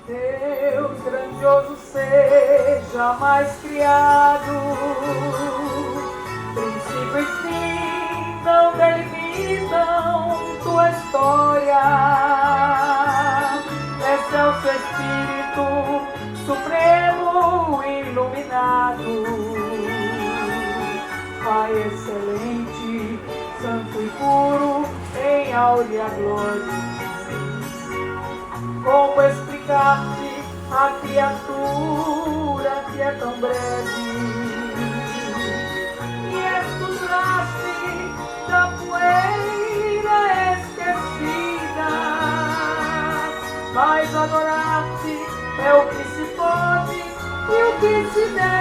Deus grandioso seja mais criado, princípio e fim não delimitam tua história. Excelso Espírito Supremo iluminado, Pai excelente, santo e puro, em áurea glória. Como explicar-te a criatura que é tão breve? E estudaste da poeira esquecida, mas adorar-te é o que se pode e o que se deve.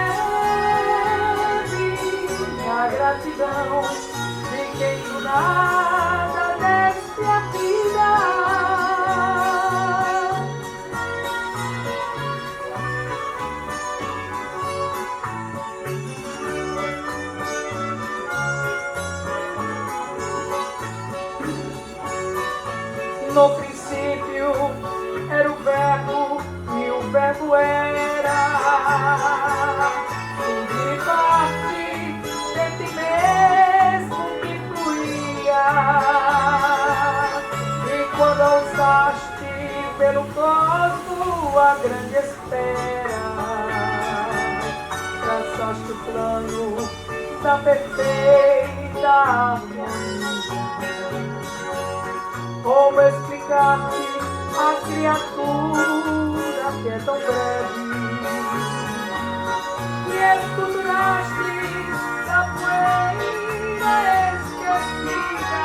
A gratidão de quem do nada deste a vida. No princípio era o verbo e o verbo era. De parte de ti mesmo que fluía. E quando alçaste pelo cosmo a grande espera, traçaste o plano da perfeita harmonia. Como explicar-te a criatura que é tão breve? E escuturaste da poeira esquecida,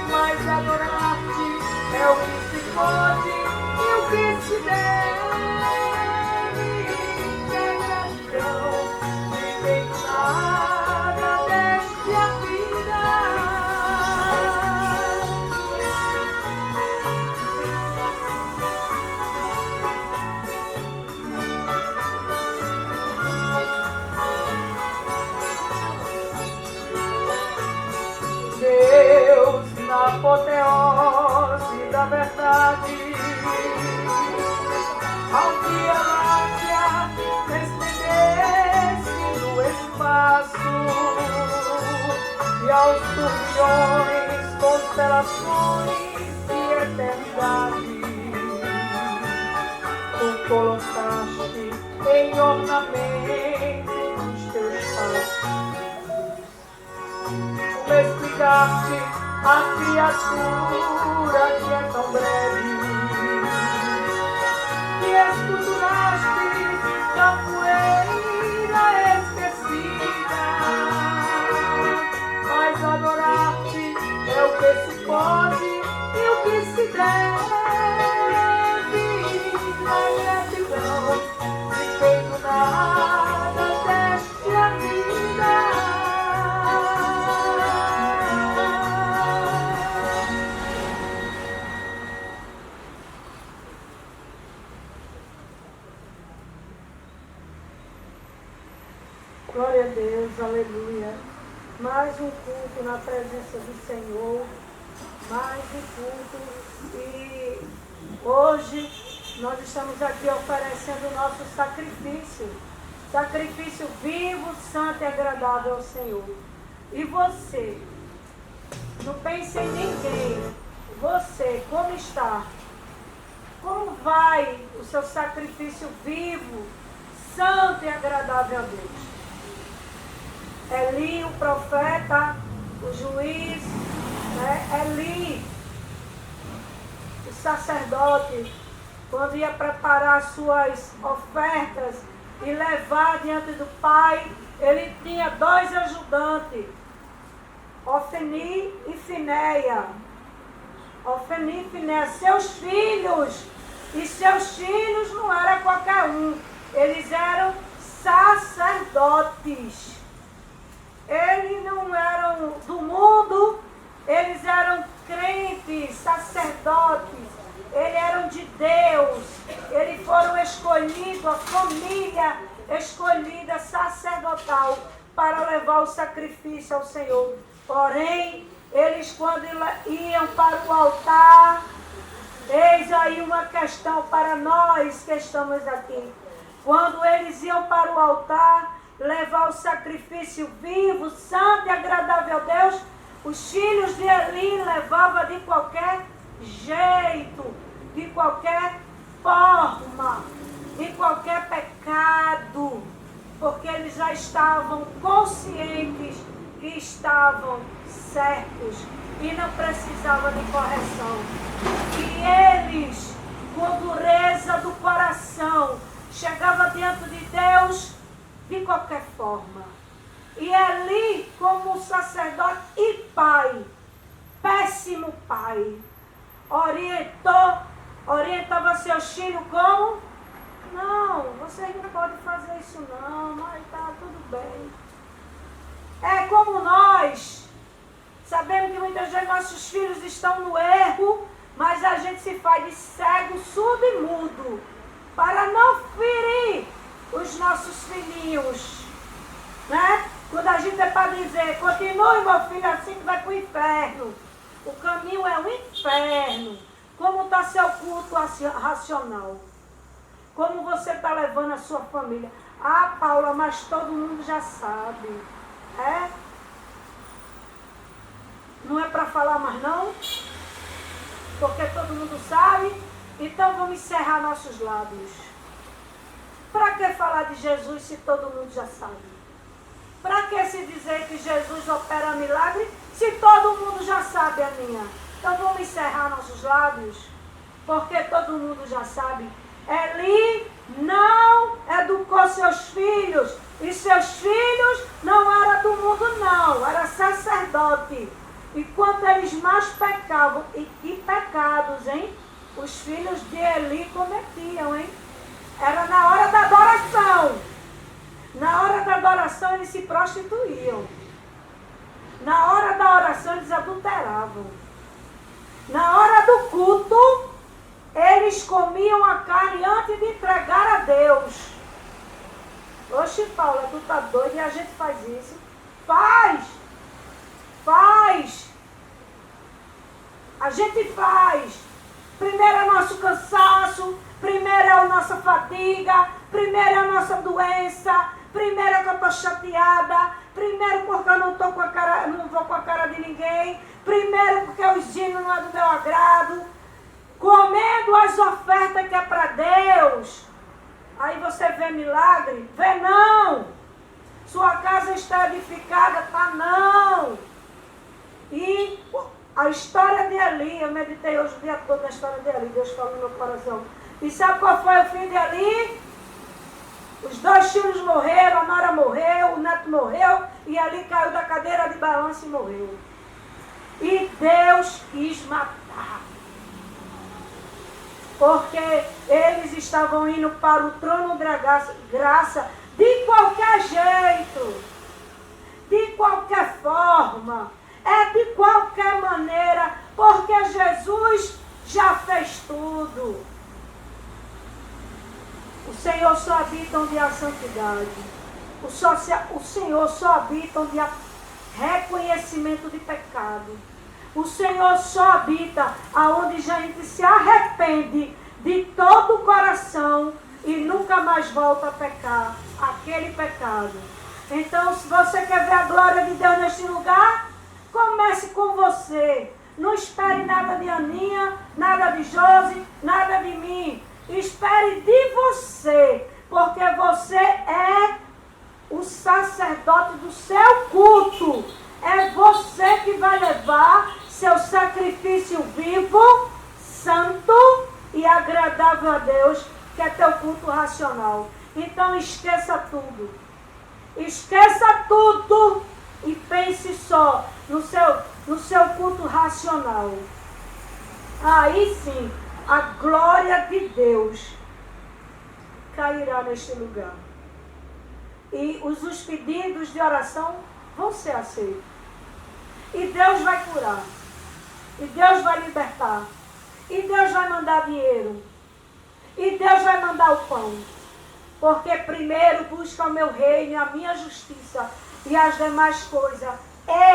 mas adorar-te é o que se pode e o que se deve. É gratidão de quem nada deste a vida. Deus na apoteose da verdade, ao que a lápia estendesse no espaço, e aos turbilhões, constelações de eternidade, tu colocaste em ornamento os teus passos. Como explicar-te a criatura que é tão breve? E escuturaste da poeira esquecida, mas adorar-te é o que se pode e o que se deve. A gratidão de quem do nada deste a vida. Glória a Deus, aleluia. Mais um culto na presença do Senhor, mais um culto. E hoje nós estamos aqui oferecendo o nosso sacrifício vivo, santo e agradável ao Senhor. E você, não pense em ninguém, você, como está? Como vai o seu sacrifício vivo, santo e agradável a Deus? Eli, o profeta, o juiz, né? Eli, o sacerdote, quando ia preparar as suas ofertas e levar diante do Pai, ele tinha 2 ajudantes, Ofni e Finéia. Ofni e Finéia, seus filhos, e seus filhos não era qualquer um, eles eram sacerdotes. Eles não eram do mundo, eles eram crentes, sacerdotes, eles eram de Deus, eles foram escolhidos, a família escolhida sacerdotal para levar o sacrifício ao Senhor. Porém, eles quando iam para o altar, Eis aí uma questão para nós que estamos aqui. Quando eles iam para o altar, levar o sacrifício vivo, santo e agradável a Deus, os filhos de Eli levavam de qualquer jeito, de qualquer forma, de qualquer pecado, porque eles já estavam conscientes que estavam certos e não precisavam de correção. E eles, com dureza do coração, chegavam diante de Deus de qualquer forma. E Eli, como sacerdote e pai, péssimo pai, orientava seus filhos como? Não, vocês não podem fazer isso não, mas tá tudo bem. É como nós, sabemos que muitas vezes nossos filhos estão no erro, mas a gente se faz de cego, surdo e mudo, para não ferir os nossos filhinhos, né? Quando a gente é para dizer, continue meu filho assim que vai para o inferno. O caminho é o inferno. Como está seu culto racional? Como você está levando a sua família? Ah, Paula, mas todo mundo já sabe. É? Não é para falar mais não? Porque todo mundo sabe. Então vamos encerrar nossos lábios. Para que falar de Jesus se todo mundo já sabe? Para que se dizer que Jesus opera milagre se todo mundo já sabe, Aninha? Então vamos encerrar nossos lábios, porque todo mundo já sabe. Eli não educou seus filhos, e seus filhos não eram do mundo não, era sacerdote. E quanto eles mais pecavam, e que pecados, hein? Os filhos de Eli cometiam, hein? Era na hora da adoração. Na hora da adoração eles se prostituíam. Na hora da oração eles adulteravam. Na hora do culto, eles comiam a carne antes de entregar a Deus. Oxe, Paula, tu tá doida e a gente faz isso? Faz! A gente faz. Primeiro é o nosso cansaço, primeiro é a nossa fadiga, primeiro é a nossa doença, primeiro é que eu estou chateada, primeiro porque eu não vou com a cara de ninguém, primeiro porque o dino não é do meu agrado, comendo as ofertas que é para Deus. Aí você vê milagre? Vê não! Sua casa está edificada? Tá não! E a história de Eli, eu meditei hoje o dia todo na história de Eli, Deus falou no meu coração. E sabe qual foi o fim de Eli? Os 2 filhos morreram, a Nora morreu, o neto morreu, e Eli caiu da cadeira de balanço e morreu. E Deus quis matar. Porque eles estavam indo para o trono da graça de qualquer jeito, de qualquer forma, de qualquer maneira, porque Jesus já fez tudo. O Senhor só habita onde há santidade. O Senhor só habita onde há reconhecimento de pecado. O Senhor só habita aonde a gente se arrepende de todo o coração e nunca mais volta a pecar aquele pecado. Então, se você quer ver a glória de Deus neste lugar, comece com você. Não espere nada de Aninha, nada de Josi, nada de mim. Espere de você, porque você é o sacerdote do seu culto. É você que vai levar seu sacrifício vivo, santo e agradável a Deus, que é teu culto racional. Então esqueça tudo. Esqueça tudo e pense só no seu culto racional. Aí sim, a glória de Deus cairá neste lugar. E os pedidos de oração vão ser aceitos. E Deus vai curar. E Deus vai libertar. E Deus vai mandar dinheiro. E Deus vai mandar o pão. Porque primeiro busca o meu reino e a minha justiça. E as demais coisas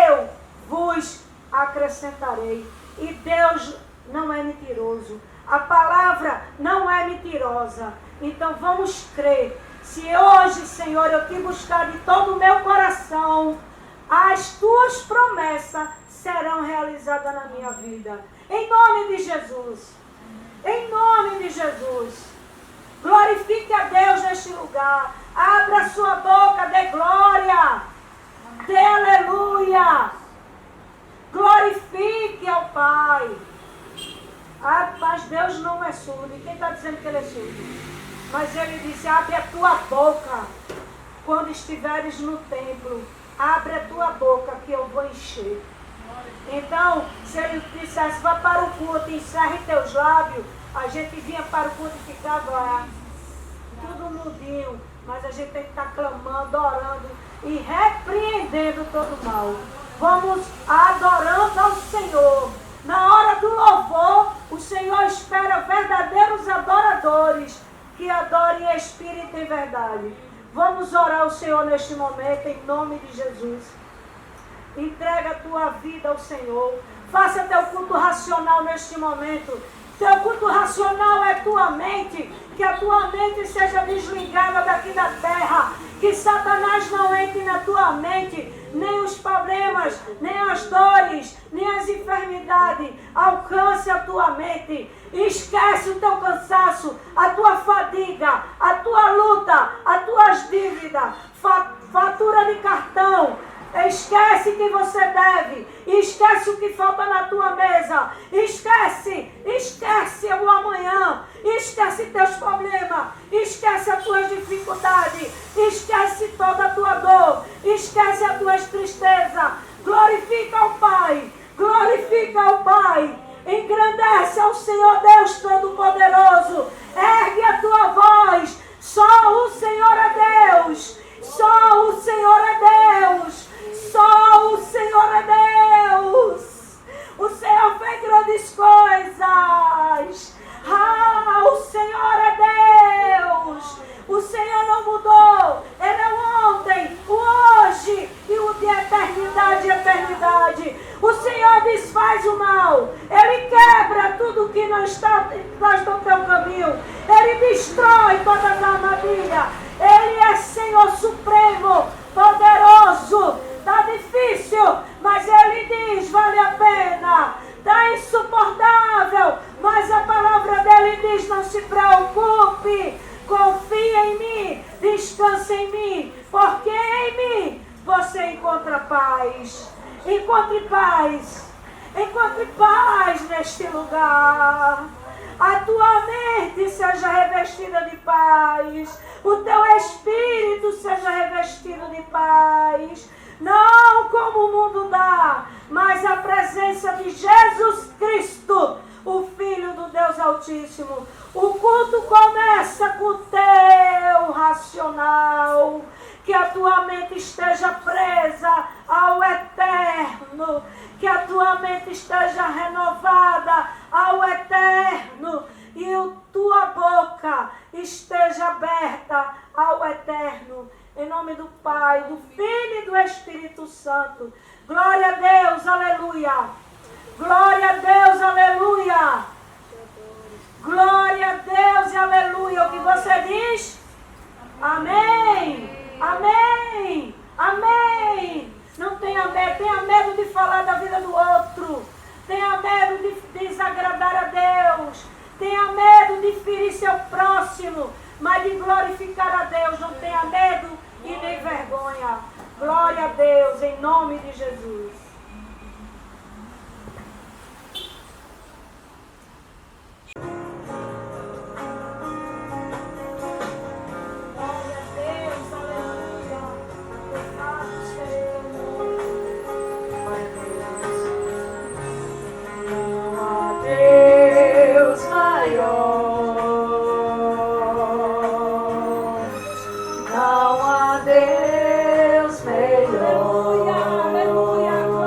eu vos acrescentarei. E Deus não é mentiroso. A palavra não é mentirosa. Então vamos crer. Se hoje, Senhor, eu te buscar de todo o meu coração, as tuas promessas serão realizadas na minha vida. Em nome de Jesus. Em nome de Jesus. Glorifique a Deus neste lugar. Abra a sua boca, dê glória. Dê aleluia. Glorifique ao Pai. Ah, mas Deus não é surdo. E quem está dizendo que Ele é surdo? Mas Ele disse, abre a tua boca quando estiveres no templo. Abre a tua boca que eu vou encher. Então, se Ele dissesse, vá para o culto e encerre teus lábios, a gente vinha para o culto e ficava lá, tudo mudinho. Mas a gente tem que estar clamando, orando e repreendendo todo mal. Vamos adorando ao Senhor. Na hora do louvor, o Senhor espera verdadeiros adoradores que adorem em espírito e em verdade. Vamos orar ao Senhor neste momento, em nome de Jesus. Entrega a tua vida ao Senhor. Faça teu culto racional neste momento. Teu culto racional é tua mente. Que a tua mente seja desligada daqui da terra. Que Satanás não entre na tua mente. Nem os problemas, nem as dores, nem as enfermidades. Alcance a tua mente. Esquece o teu cansaço, a tua fadiga, a tua luta, as tuas dívidas, fatura de cartão. Esquece que você deve. Esquece o que falta na tua mesa. Esquece o amanhã. Esquece teus problemas. Esquece as tuas dificuldades. Esquece toda a tua dor. Esquece as tuas tristezas. Glorifica ao Pai. Glorifica ao Pai. Engrandece ao Senhor Deus Todo-Poderoso. Ergue a tua voz. Só o Senhor é Deus. Só o Senhor é Deus. Só o Senhor é Deus. O Senhor fez grandes coisas. O Senhor é Deus. O Senhor não mudou. Ele é o ontem, o hoje e o de eternidade e eternidade. O Senhor desfaz o mal. Ele quebra tudo que não está no teu caminho. Ele destrói todas as armadilhas. Ele é Senhor supremo, poderoso. Está difícil, mas Ele diz, vale a pena. Está insuportável, mas a palavra dele diz, não se preocupe. Confia em mim, descansa em mim, porque em mim você encontra paz. Encontre paz neste lugar. A tua mente seja revestida de paz, o teu espírito seja revestido de paz. Não como o mundo dá, mas a presença de Jesus Cristo, o Filho do Deus Altíssimo. O culto começa com o teu racional. Que a tua mente esteja presa ao eterno. Que a tua mente esteja renovada ao eterno. E a tua boca esteja aberta ao eterno. Em nome do Pai, do Filho e do Espírito Santo. Glória a Deus, aleluia. Glória a Deus, aleluia. Glória a Deus e aleluia. O que você diz? Amém. Amém. Amém. Não tenha medo de falar da vida do outro. Tenha medo de desagradar a Deus. Tenha medo de ferir seu próximo, mas de glorificar a Deus. Não tenha medo e nem vergonha. Glória a Deus, em nome de Jesus. Glória a Deus, aleluia. Louvado seja o nome de Deus. Não há Deus maior. Não há Deus melhor. Aleluia, aleluia.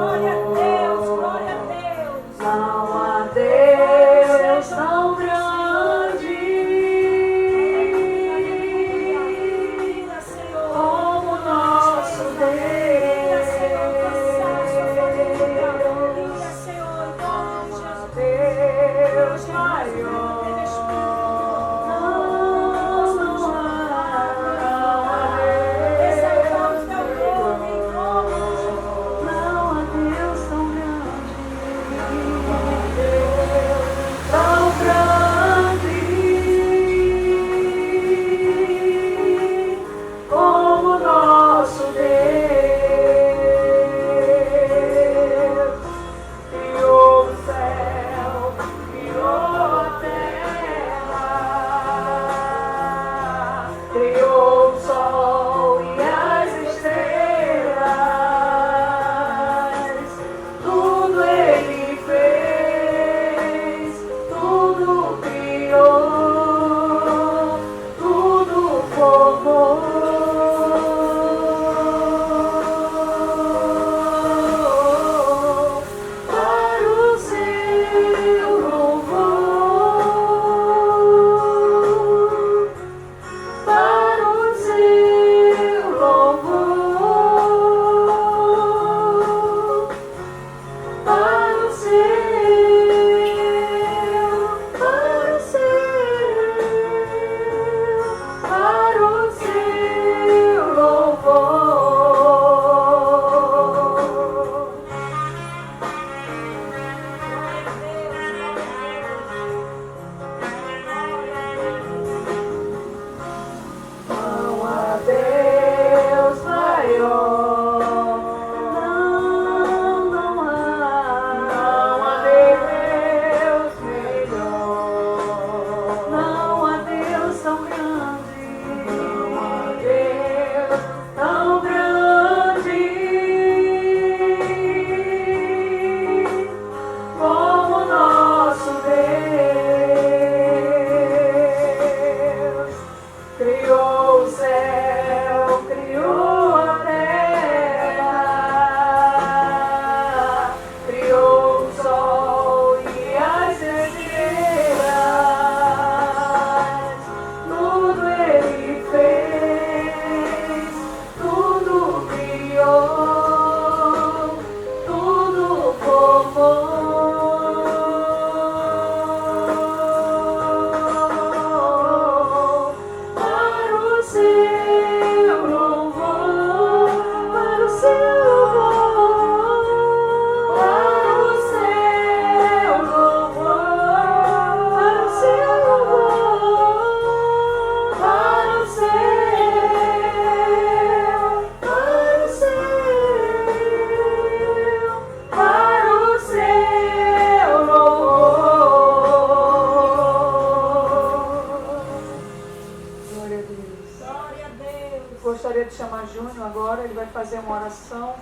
Gostaria de chamar Júnior agora, ele vai fazer uma oração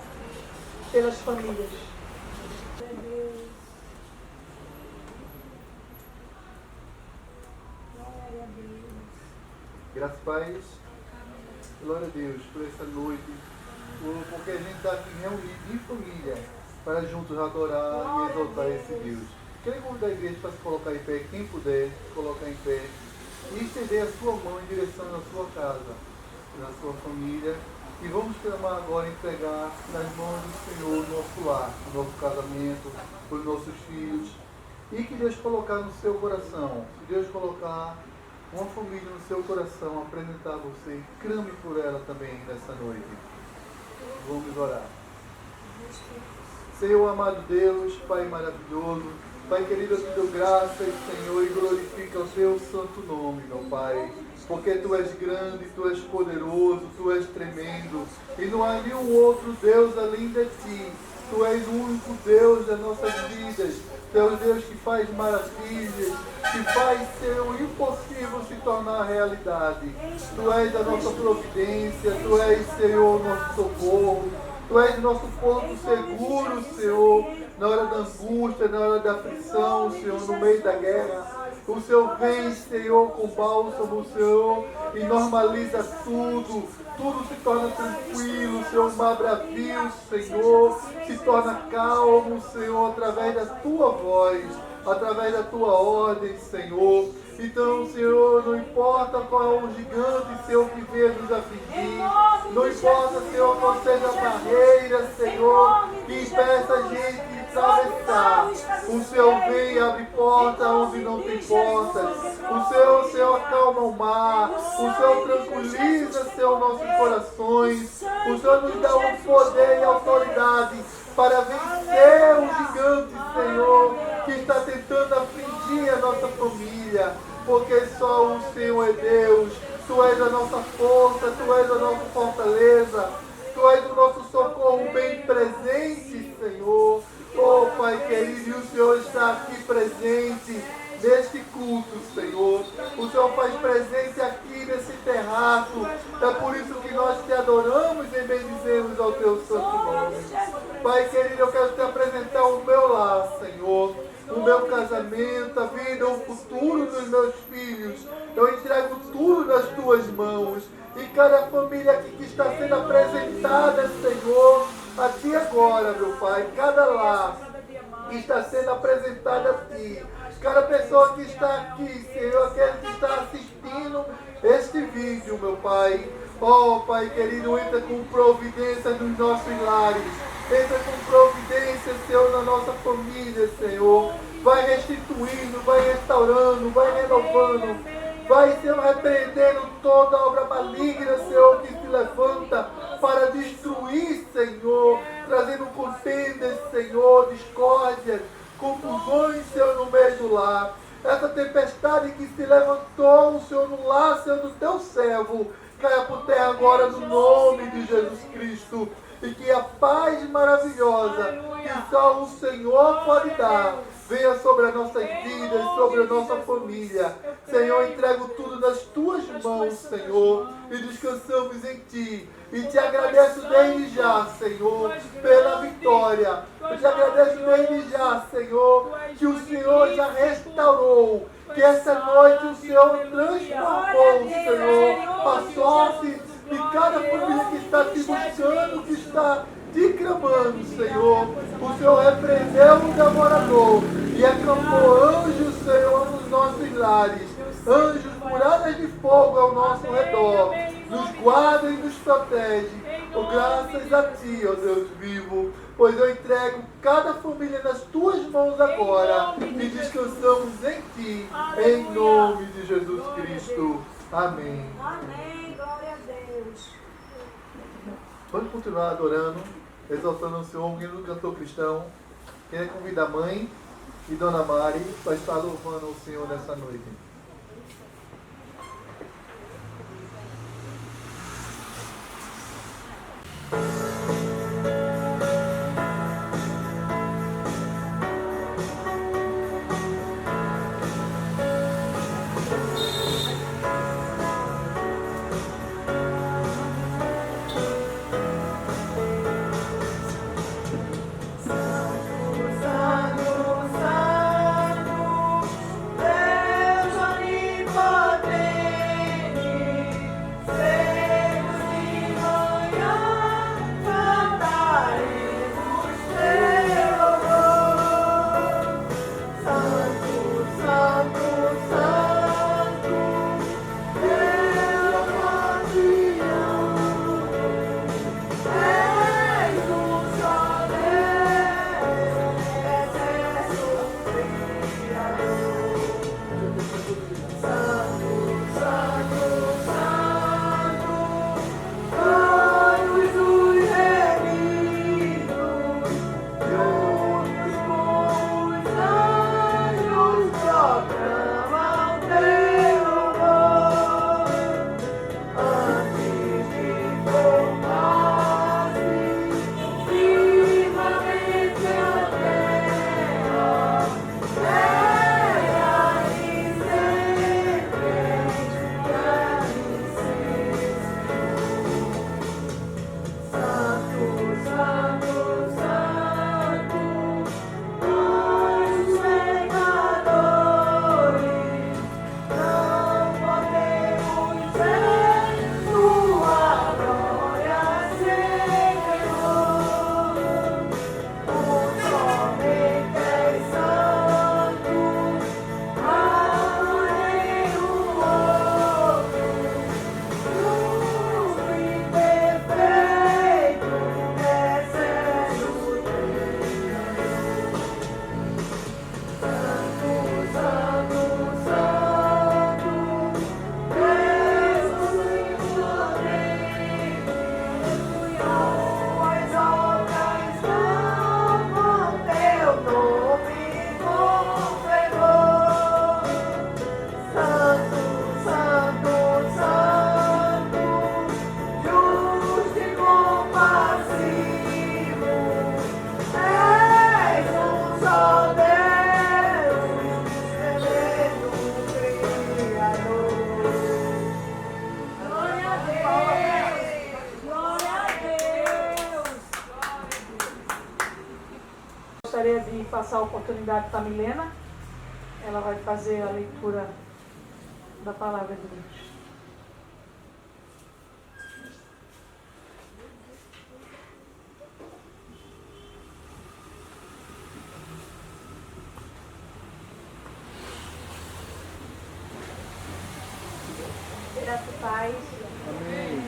pelas famílias. Graças a Deus, glória a Deus por essa noite, porque a gente está aqui reunido em família para juntos adorar e exaltar esse Deus. Quero convidar a igreja para se colocar em pé, quem puder se colocar em pé e estender a sua mão em direção à sua casa, na sua família, e vamos clamar agora, entregar nas mãos do Senhor o nosso lar, o nosso casamento, os nossos filhos, e que Deus colocar no seu coração, se Deus colocar uma família no seu coração, apresentar a você, clame por ela também nessa noite. Vamos orar. Senhor amado Deus, Pai maravilhoso, Pai querido, eu te dou graça, Senhor, e glorifica o teu santo nome, meu Pai. Porque Tu és grande, Tu és poderoso, Tu és tremendo. E não há nenhum outro Deus além de Ti. Tu és o único Deus das nossas vidas. Tu és o Deus que faz maravilhas, que faz ser o impossível se tornar realidade. Tu és a nossa providência, Tu és, Senhor, nosso socorro. Tu és nosso ponto seguro, Senhor, na hora da angústia, na hora da aflição, Senhor, no meio da guerra. O Senhor vem, Senhor, com bálsamo, Senhor, e normaliza tudo. Tudo se torna tranquilo, Senhor, o mar bravio, Senhor, se torna calmo, Senhor, através da Tua voz, através da Tua ordem, Senhor. Então, Senhor, não importa qual é o gigante, Senhor, que venha nos afligir. Não importa, Senhor, qual seja a barreira, Senhor, que impeça a gente atravessar. O Senhor vem e abre porta onde não tem porta. O Senhor acalma o mar. O Senhor tranquiliza, Senhor, nossos corações. O Senhor nos dá um poder e autoridade para vencer o gigante, Senhor, que está tentando afligir a nossa família. Porque só o Senhor é Deus. Tu és a nossa força, Tu és a nossa fortaleza. Tu és o nosso socorro bem presente, Senhor. Oh, Pai querido, e o Senhor está aqui presente neste culto, Senhor. O Senhor faz presente aqui nesse terraço. É por isso que nós te adoramos e bendizemos ao Teu santo nome. Pai querido, eu quero te apresentar o meu lar, Senhor. O meu casamento, a vida, o futuro dos meus filhos. Eu entrego tudo nas Tuas mãos. E cada família aqui que está sendo apresentada, Senhor, aqui agora, meu Pai, cada lar que está sendo apresentada a Ti, cada pessoa que está aqui, Senhor, aquele que está assistindo este vídeo, meu Pai. Oh, Pai querido, entra com providência nos nossos lares, entra com providência, Senhor, na nossa família, Senhor. Vai restituindo, vai restaurando, vai renovando. Vai, Senhor, repreendendo toda obra maligna, Senhor, que se levanta para destruir, Senhor, trazendo contendas, Senhor, discórdias, confusões, Senhor, no meio do lar. Essa tempestade que se levantou, Senhor, no lar, Senhor, do Teu servo, caia por terra agora no nome de Jesus Cristo. E que a paz maravilhosa que só o Senhor pode dar venha sobre as nossas vidas, sobre a nossa família. Senhor, entrego tudo nas Tuas mãos, Senhor, e descansamos em Ti. E Te agradeço desde já, Senhor, pela vitória. Eu Te agradeço desde já, Senhor, que o Senhor já restaurou. Que essa noite o Senhor transformou, Senhor, a sorte de cada família que está Te buscando, que está Te clamando, Senhor. O Senhor repreendeu o devorador e acampou anjos, Senhor, nos nossos lares. Anjos, muralhas de fogo ao nosso redor. Nos guarda e nos protege. Oh, graças a Ti, ó Deus vivo. Pois eu entrego cada família nas Tuas mãos agora. E descansamos em Ti, em nome de Jesus Cristo. Amém. Amém. Glória a Deus. Vamos continuar adorando, exaltando o Senhor, um hino do cantor cristão. Queria convidar a mãe e Dona Mari para estar louvando o Senhor nessa noite. Santo, Santo, Deus passar a oportunidade para a Milena. Ela vai fazer a leitura da palavra de Deus. Graça e paz. Amém.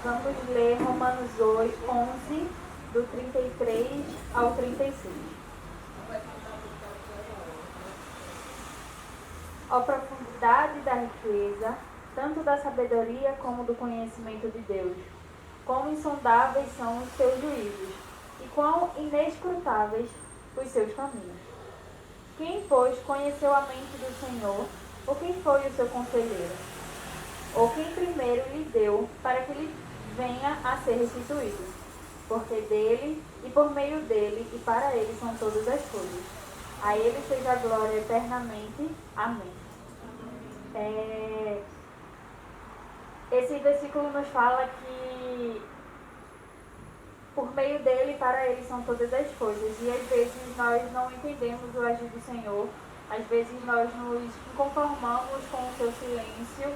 Vamos ler Romanos 11, do 33 ao 36. A profundidade da riqueza, tanto da sabedoria como do conhecimento de Deus. Quão insondáveis são os seus juízos, e quão inescrutáveis os seus caminhos. Quem, pois, conheceu a mente do Senhor, ou quem foi o seu conselheiro? Ou quem primeiro lhe deu, para que lhe venha a ser restituído? Porque dele, e por meio dele, e para ele são todas as coisas. A ele seja a glória eternamente. Amém. Esse versículo nos fala que por meio dele, para ele são todas as coisas. E às vezes nós não entendemos o agir do Senhor. Às vezes nós nos conformamos com o seu silêncio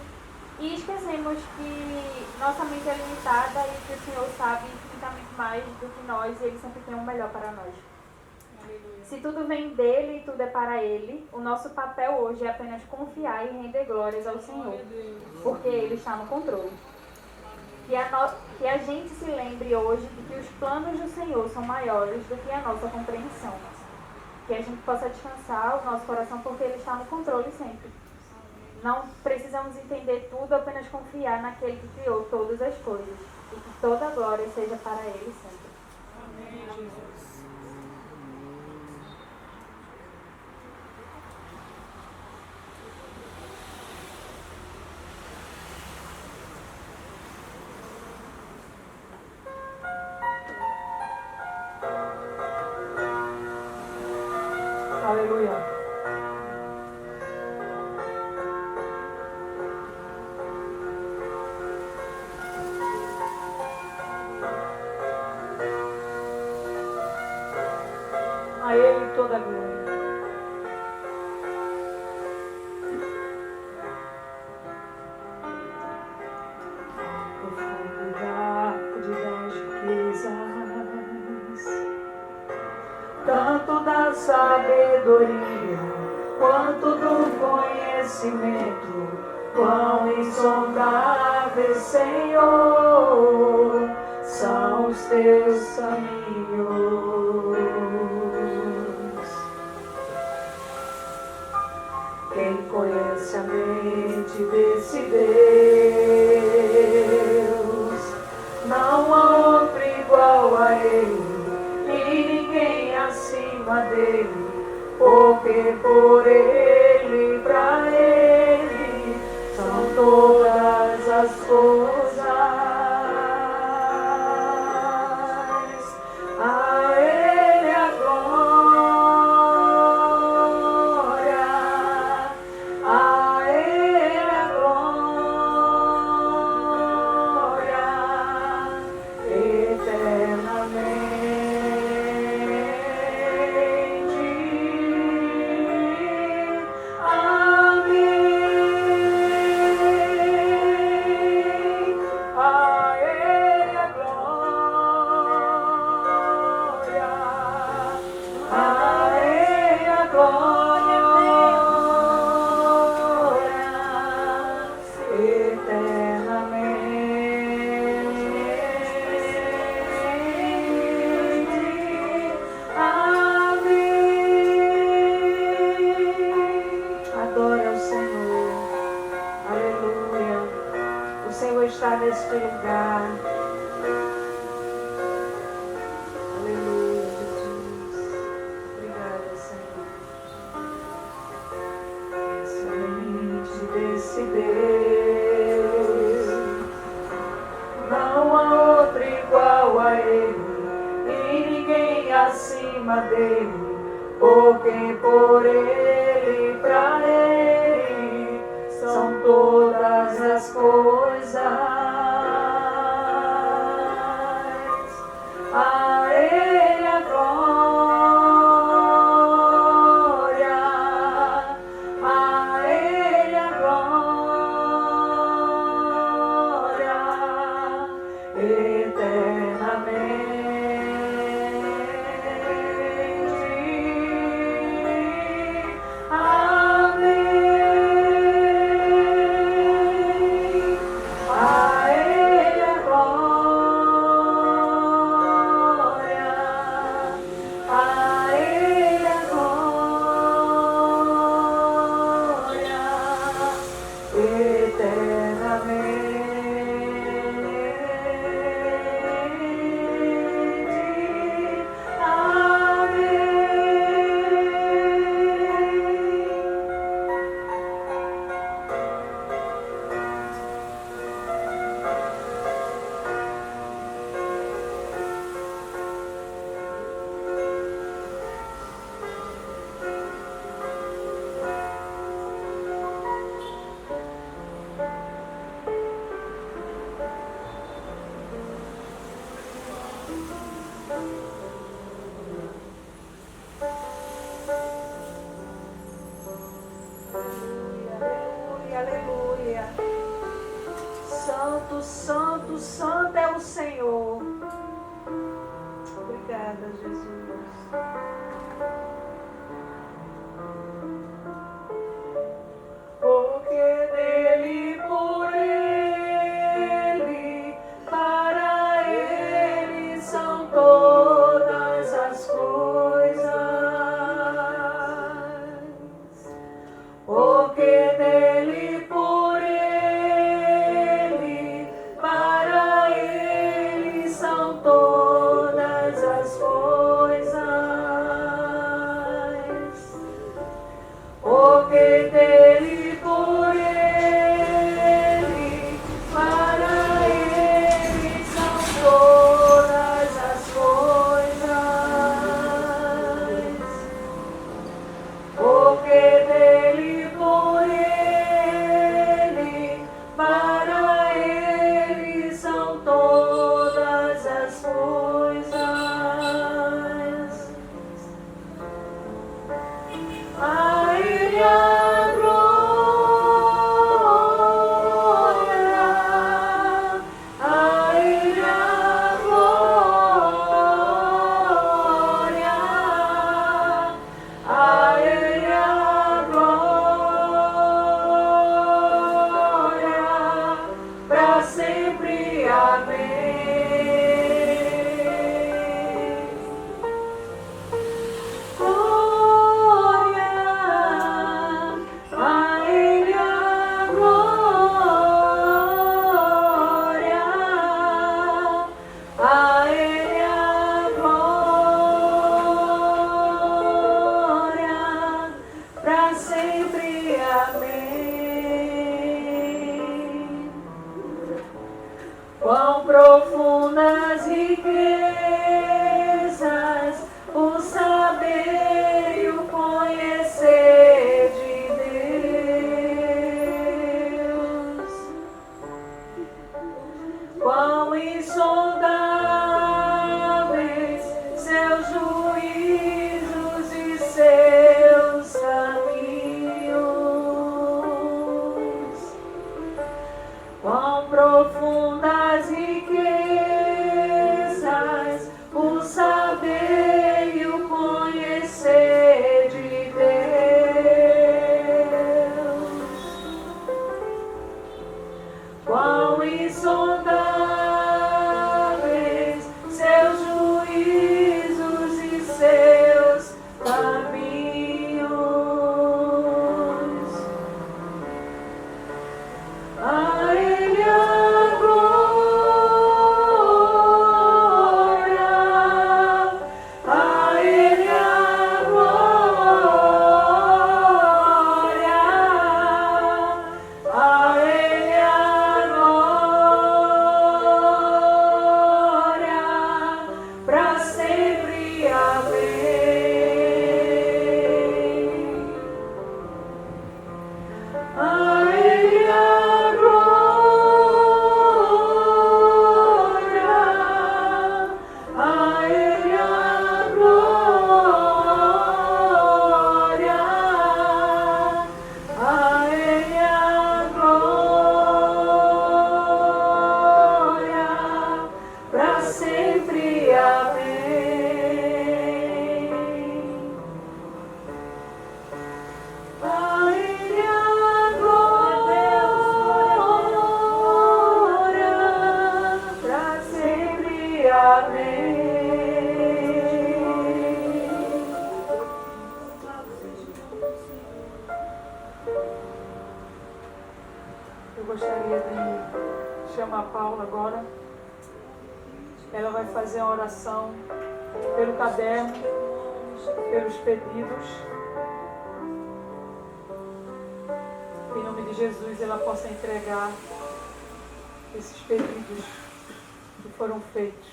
e esquecemos que nossa mente é limitada e que o Senhor sabe infinitamente mais do que nós e Ele sempre tem o melhor para nós. Aleluia. Se tudo vem dele e tudo é para Ele, o nosso papel hoje é apenas confiar e render glórias ao Senhor, porque Ele está no controle. Que a gente se lembre hoje de que os planos do Senhor são maiores do que a nossa compreensão. Que a gente possa descansar o nosso coração porque Ele está no controle sempre. Não precisamos entender tudo, apenas confiar naquele que criou todas as coisas. E que toda a glória seja para Ele sempre. Amém, Jesus. Aleluia. A Ele toda a glória. Profundidade das riquezas, tanto da sabedoria quanto do conhecimento, quão insondáveis, Senhor, são os teus caminhos. Quem conhece a mente desse Deus? Não há outro igual a Ele, e ninguém acima dele, porque por Ele, pra Ele, são todas as coisas. A Ele a glória, a Ele a glória, eternamente. Amém. A Ele a glória, a Ele a glória, eternamente. Amém. Adora o Senhor. Aleluia. O Senhor está neste lugar. Aleluia, Jesus. Obrigada, Senhor. Somente desse Deus, não há outro igual a Ele, e ninguém acima dele, porque por Ele, pra Ele, são todas as coisas. A Ele a santo, santo, santo é o Senhor. Obrigada, Jesus. Porque dele, por ele, para ele são todas as coisas. Porque dele, por ele, para ele são todas as coisas. Porque dele, por ele, para ele são todas as coisas. Porque dele, por ele, para ele são todas as coisas. A ele a glória, a ele a glória, a ele a glória, para sempre. Amém. Glória, a ele a glória, a ele a glória, para sempre. Amém. Quão profundas riquezas o saber e o conhecer de Deus. Quão insondáveis seus juízos e seus caminhos. Quão profundas riquezas o saber e o conhecer de Deus. Quão insondáveis seus juízos e seus caminhos. A ele a glória, a ele a glória, a ele a glória, para sempre. Amém. A ele a glória, a ele a glória, a ele a glória, para sempre. Amém. A ele a glória, para sempre. Amém. Eu gostaria de chamar a Paula agora. Ela vai fazer uma oração pelo caderno, pelos pedidos. Em nome de Jesus, ela possa entregar esses pedidos que foram feitos.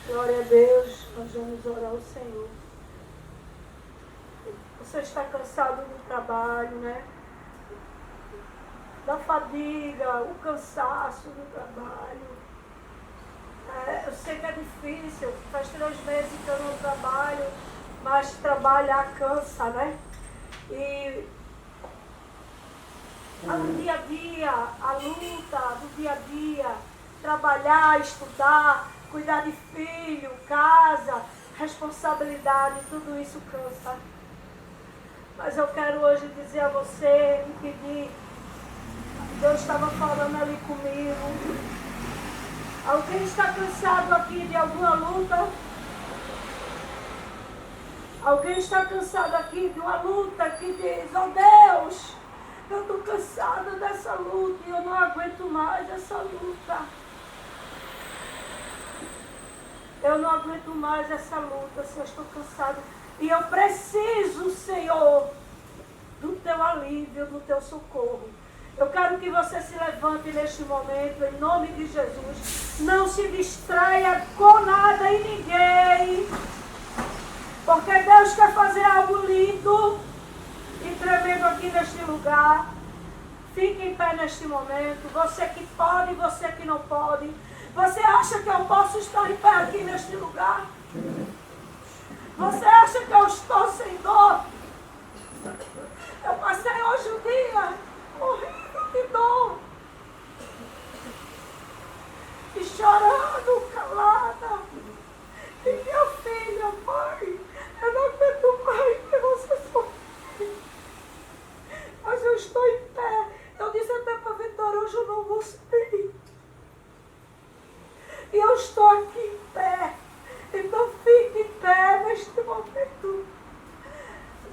Glória a Deus, nós vamos orar ao Senhor. Você está cansado do trabalho, né? Da fadiga, o cansaço do trabalho. Eu sei que é difícil, faz 3 meses que eu não trabalho, Mas trabalhar cansa, né? E o dia a dia, a luta do dia a dia, trabalhar, estudar, cuidar de filho, casa, responsabilidade, tudo isso cansa. Mas eu quero hoje dizer a você, me pedir, Deus estava falando ali comigo. Alguém está cansado aqui de alguma luta? Alguém está cansado aqui de uma luta que diz, oh Deus, eu estou cansado dessa luta e eu não aguento mais essa luta. Eu não aguento mais essa luta, Senhor, estou cansado. E eu preciso, Senhor, do teu alívio, do teu socorro. Eu quero que você se levante neste momento, em nome de Jesus. Não se distraia com nada e ninguém. Porque Deus quer fazer algo lindo e tremendo aqui neste lugar. Fique em pé neste momento. Você que pode, você que não pode. Você acha que eu posso estar em pé aqui neste lugar? Você acha que eu estou sem dor? Eu passei hoje um dia morrendo de dor. E chorando, calada. E minha filha, mãe, eu não aguento mais que você sofre. Mas eu estou em pé. Eu disse até para a Vitória, hoje eu não vou sair. E eu estou aqui em pé. Então fique em pé neste momento.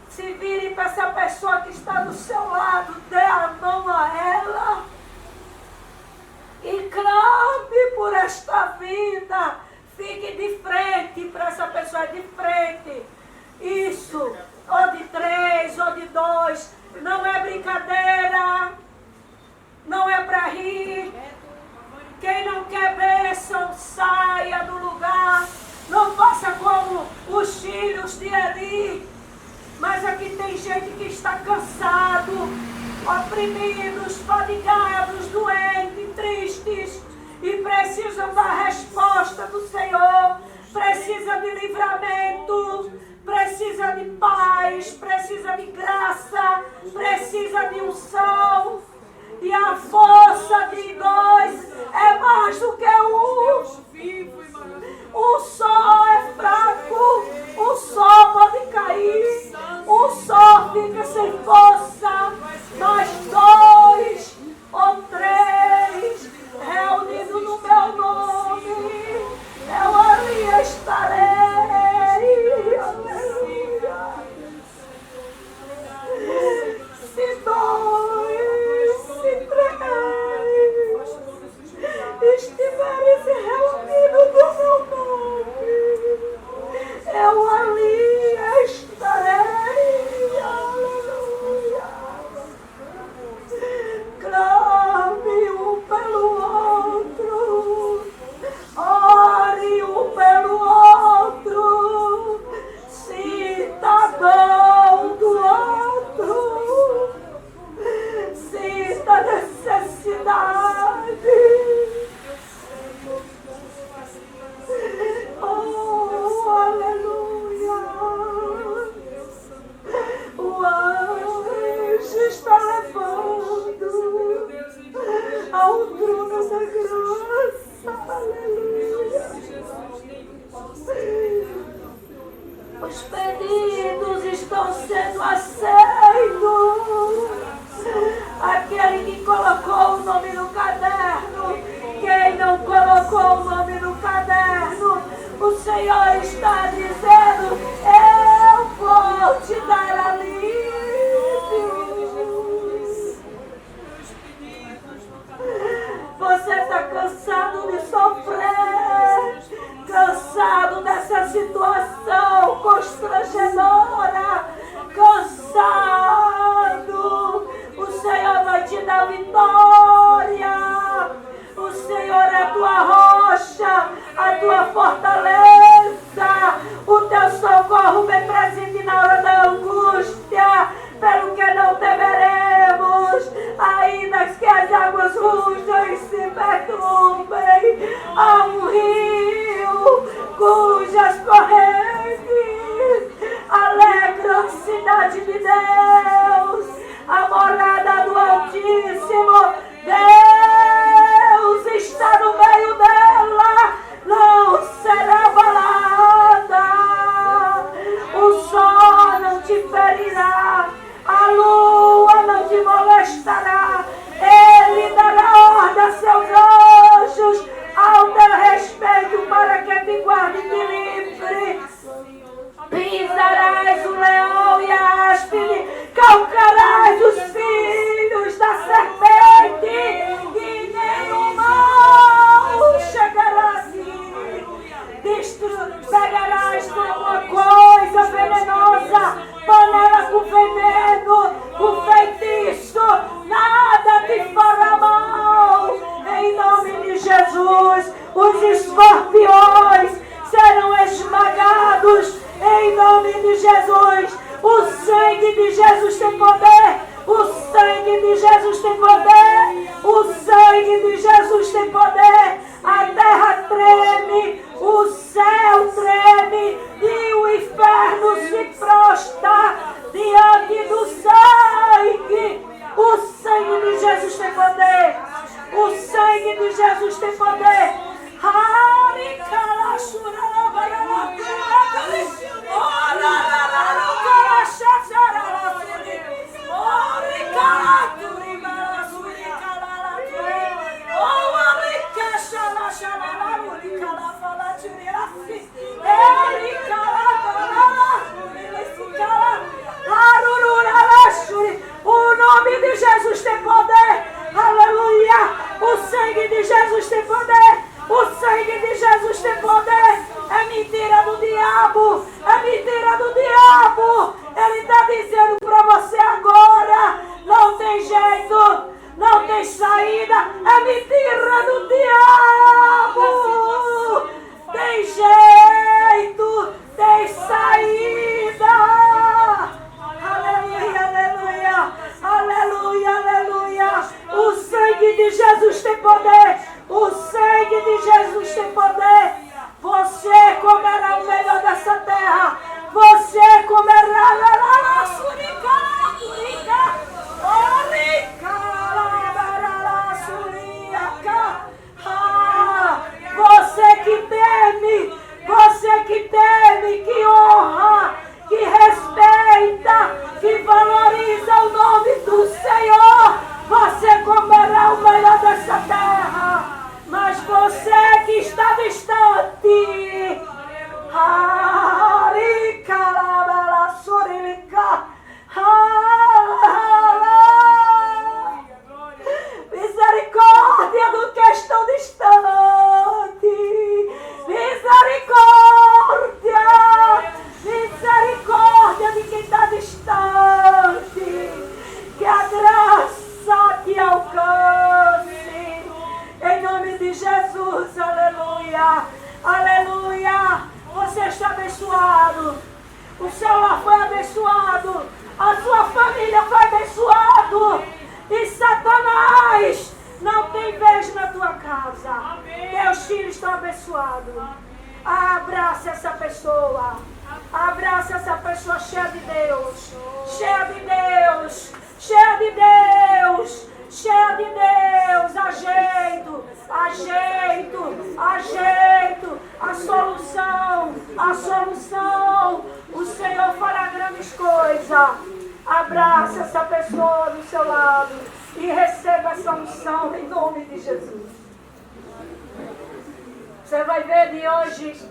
Se vire para essa pessoa que está do seu lado, dê a mão a ela. E clame por esta vida. Fique de frente para essa pessoa, de frente. Isso. Ou de 3, ou de 2. Não é brincadeira. Não é para rir. Quem não quer bênção, saia do lugar. Não faça como os filhos de Eli. Mas aqui tem gente que está cansado, oprimidos, fadigados, doentes, tristes. E precisam da resposta do Senhor. Precisa de livramento. Precisa de paz. Precisa de graça. Precisa de unção. E a força de dois é mais do que um. Um só é fraco, um só pode cair, um só fica sem força, mas 2 ou 3 reunidos no meu nome, eu ali estarei. Aleluia. Se 2, se 3 estiveres reunidos no meu nome, eu ali estarei. Aleluia. Clame um pelo outro, ore um pelo outro, sinta a dor do outro, sinta a necessidade. Oh, aleluia. O anjo está levando ao trono da graça. Aleluia. Os pedidos estão sendo aceitos. Aquele que colocou o nome no caderno, quem não colocou o nome no caderno, o Senhor está dizendo, eu vou te dar alívio. Você está cansado de sofrer, cansado dessa situação constrangedora, cansado. O Senhor vai te dar vitória. O Senhor é a tua rocha, a tua fortaleza, o teu socorro bem presente na hora da angústia, pelo que não temeremos, ainda que as águas rujam e se perturbem, há um rio cujas correntes Jesus. Os escorpiões serão esmagados em nome de Jesus. O sangue de Jesus tem poder. O sangue de Jesus tem poder. O sangue de Jesus tem poder. A terra treme, o céu treme e o inferno se prostra diante do sangue. O sangue de Jesus tem poder. O sangue de Jesus tem poder. O nome de Jesus tem poder. Aleluia. O sangue de Jesus tem poder. O sangue de Jesus tem poder. É mentira do diabo. É mentira do diabo. Ele está dizendo para você agora: não tem jeito, não tem saída. É mentira do diabo. Tem jeito, tem saída. Aleluia, aleluia, aleluia, aleluia. O sangue de Jesus tem poder. O sangue de Jesus tem poder. Você comerá o melhor dessa terra. Você comerá. Você que teme, que honra, que respeita, que valoriza o nome do Senhor, você comerá o melhor dessa terra. Mas você que está distante, misericórdia do que estão distante. Misericórdia, misericórdia de quem está distante. Que a graça te alcance. Em nome de Jesus, aleluia, aleluia. Você está abençoado. O seu lar foi abençoado. A sua família foi abençoado. E Satanás não tem vez na tua casa. Teus filhos estão abençoados. Abraça essa pessoa. Abraça essa pessoa cheia de Deus. Cheia de Deus. Cheia de Deus. Cheia de Deus. Ajeito. Ajeito. Ajeito. A solução. A solução. O Senhor fará grandes coisas. Abraça essa pessoa do seu lado e receba essa unção em nome de Jesus. Você vai ver de hoje,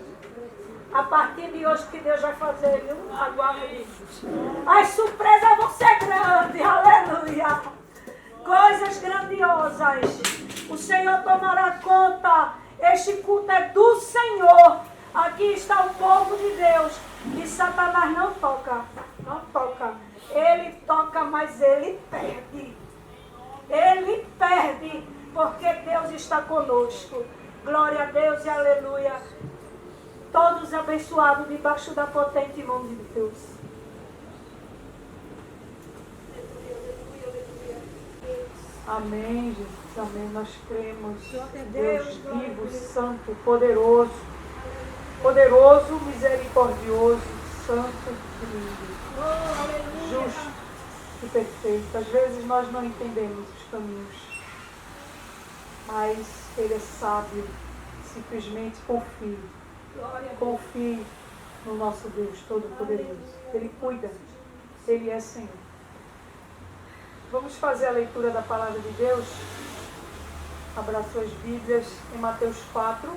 a partir de hoje, o que Deus vai fazer, viu? Aguarde. As surpresas vão ser grandes, aleluia. Coisas grandiosas. O Senhor tomará conta. Este culto é do Senhor. Aqui está o povo de Deus. E Satanás não toca. Não toca. Ele toca, mas ele perde. Ele perde, porque Deus está conosco. Glória a Deus e aleluia. Todos abençoados debaixo da potente mão de Deus. Amém, Jesus. Amém. Nós cremos. Deus vivo, santo, poderoso. Poderoso, misericordioso, santo, lindo. Justo e perfeito. Às vezes nós não entendemos os caminhos, mas Ele é sábio. Simplesmente confie. Confie no nosso Deus Todo-Poderoso. Ele cuida. Ele é Senhor. Vamos fazer a leitura da palavra de Deus. Abra suas Bíblias em Mateus 4,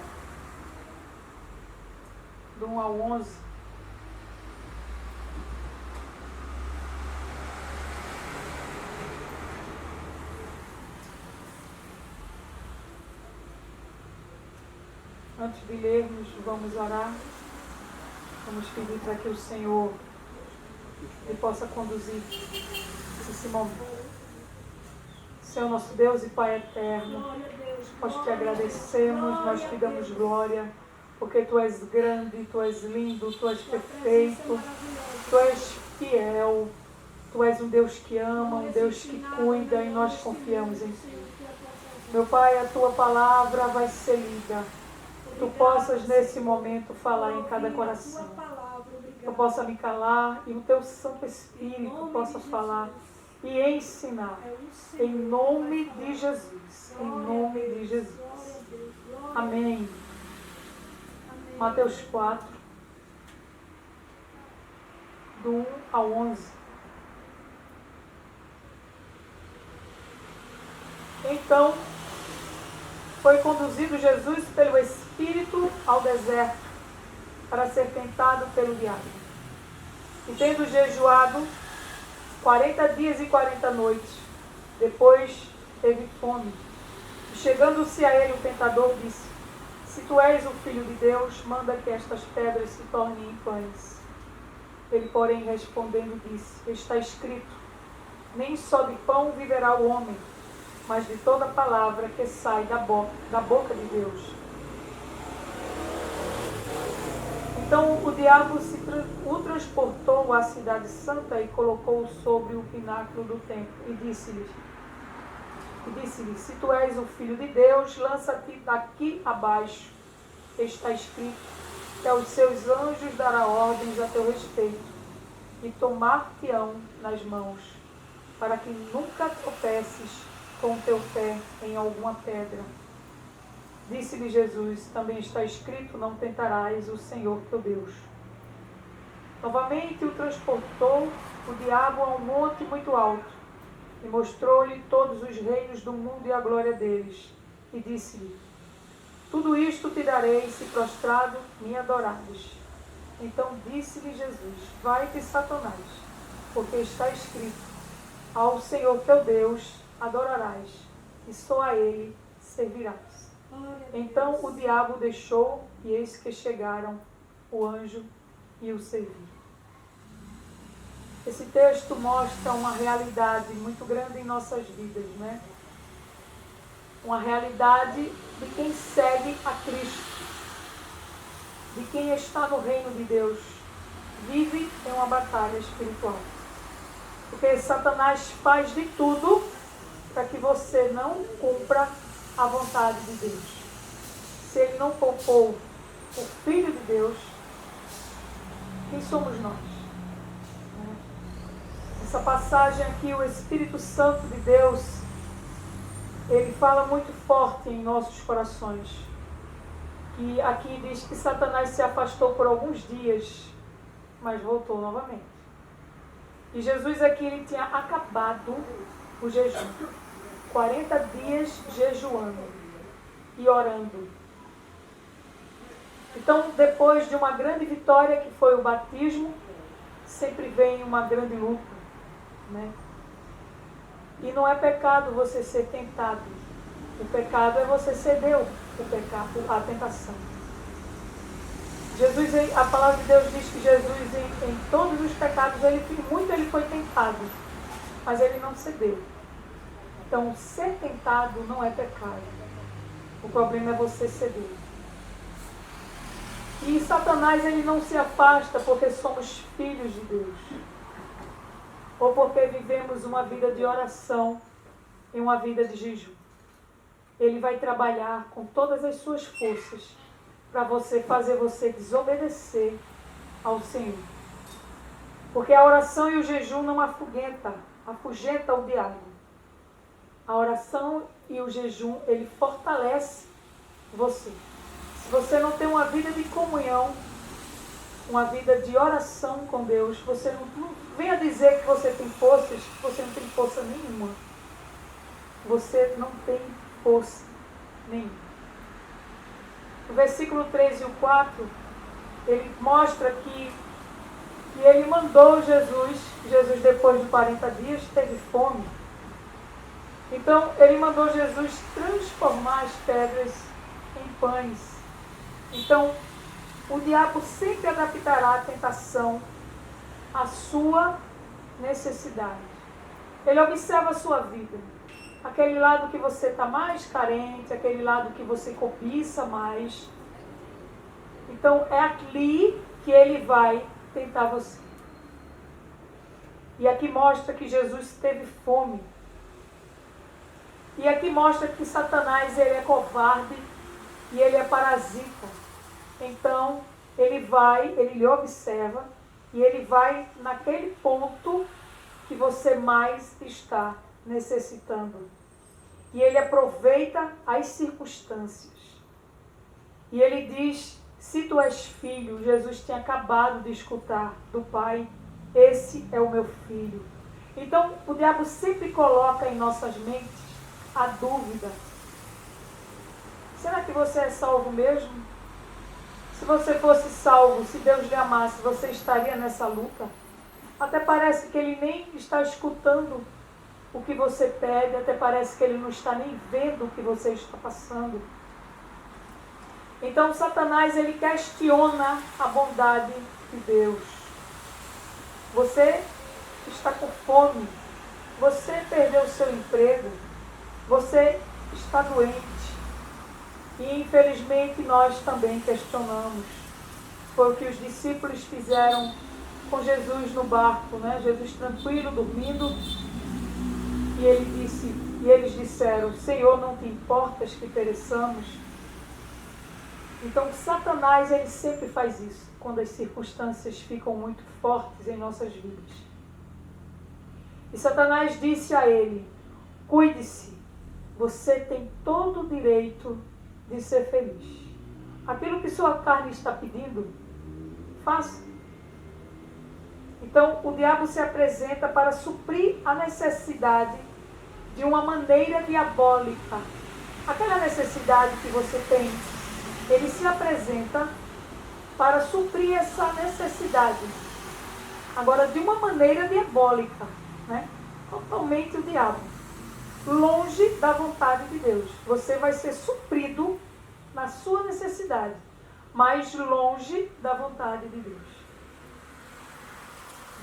do 1 ao 11. Antes de lermos, vamos orar. Vamos pedir para que o Senhor Ele possa conduzir esse momento. Senhor nosso Deus e Pai eterno, Nós te agradecemos, nós te damos glória, porque Tu és grande, Tu és lindo, Tu és perfeito, Tu és fiel, Tu és um Deus que ama, um Deus que cuida e nós confiamos em Ti. Meu Pai, a Tua palavra vai ser lida. Tu possas nesse momento falar em cada coração. Eu possa me calar e o Teu Santo Espírito possa falar e ensinar. Em nome de Jesus. Em nome de Jesus. Amém. Mateus 4, do 1 ao 11. Então, foi conduzido Jesus pelo Espírito ao deserto para ser tentado pelo diabo. E tendo jejuado 40 dias e 40 noites, depois teve fome. E chegando-se a ele o tentador disse: Se tu és o Filho de Deus, manda que estas pedras se tornem em pães. Ele, porém, respondendo, disse: Está escrito: Nem só de pão viverá o homem, mas de toda palavra que sai da boca de Deus. Então o diabo o transportou à cidade santa e colocou-o sobre o pináculo do templo e disse-lhe: Se tu és o Filho de Deus, lança-te daqui abaixo. Está escrito que aos seus anjos dará ordens a teu respeito e tomar-te-ão nas mãos, para que nunca tropeces com o teu pé em alguma pedra. Disse-lhe Jesus: Também está escrito: Não tentarás o Senhor teu Deus. Novamente o transportou o diabo a um monte muito alto e mostrou-lhe todos os reinos do mundo e a glória deles. E disse-lhe: Tudo isto te darei se prostrado me adorares. Então disse-lhe Jesus: Vai-te, Satanás, porque está escrito: Ao Senhor teu Deus adorarás, e só a Ele servirás. Então o diabo deixou, e eis que chegaram o anjo e o serviram. Esse texto mostra uma realidade muito grande em nossas vidas, né? Uma realidade de quem segue a Cristo, de quem está no reino de Deus, vive em uma batalha espiritual. Porque Satanás faz de tudo para que você não cumpra a vontade de Deus. Se ele não poupou o Filho de Deus, quem somos nós? Essa passagem aqui, o Espírito Santo de Deus, ele fala muito forte em nossos corações. E aqui diz que Satanás se afastou por alguns dias, mas voltou novamente. E Jesus aqui, ele tinha acabado o jejum. 40 dias jejuando e orando. Então, depois de uma grande vitória, que foi o batismo, sempre vem uma grande luta, né? E não é pecado você ser tentado. O pecado é você ceder o pecado, a tentação. Jesus, a palavra de Deus diz que Jesus, em todos os pecados, ele foi tentado, mas ele não cedeu. Então, ser tentado não é pecado. O problema é você ceder. E Satanás, ele não se afasta porque somos filhos de Deus. Ou porque vivemos uma vida de oração e uma vida de jejum. Ele vai trabalhar com todas as suas forças para fazer você desobedecer ao Senhor. Porque a oração e o jejum não afugenta o diabo. A oração e o jejum, ele fortalece você. Se você não tem uma vida de comunhão, uma vida de oração com Deus, você não venha dizer que você tem forças, que você não tem força nenhuma. Você não tem força nenhuma. O versículo 3 e o 4, ele mostra que ele mandou Jesus depois de 40 dias teve fome. Então, ele mandou Jesus transformar as pedras em pães. Então, o diabo sempre adaptará a tentação à sua necessidade. Ele observa a sua vida. aquele lado que você está mais carente, aquele lado que você cobiça mais. Então é ali que ele vai tentar você. E aqui mostra que Jesus teve fome. E aqui mostra que Satanás ele é covarde e ele é parasita. Então ele lhe observa e ele vai naquele ponto que você mais está necessitando. E ele aproveita as circunstâncias. E ele diz, se tu és filho, Jesus tinha acabado de escutar do Pai, esse é o meu filho. Então, o diabo sempre coloca em nossas mentes a dúvida. Será que você é salvo mesmo? Se você fosse salvo, se Deus lhe amasse, você estaria nessa luta? Até parece que ele nem está escutando o que você pede, até parece que ele não está nem vendo o que você está passando. Então, Satanás, ele questiona a bondade de Deus. Você está com fome, você perdeu o seu emprego, você está doente. E infelizmente nós também questionamos. Foi o que os discípulos fizeram com Jesus no barco, né? Jesus tranquilo, dormindo. E eles disseram, Senhor, não te importas que pereçamos? Então Satanás, ele sempre faz isso, quando as circunstâncias ficam muito fortes em nossas vidas. E Satanás disse a ele, cuide-se, você tem todo o direito de ser feliz. Aquilo que sua carne está pedindo, faça. Então, o diabo se apresenta para suprir a necessidade de uma maneira diabólica. Aquela necessidade que você tem, ele se apresenta para suprir essa necessidade. Agora, de uma maneira diabólica, né? Totalmente o diabo. Longe da vontade de Deus. Você vai ser suprido na sua necessidade, mas longe da vontade de Deus.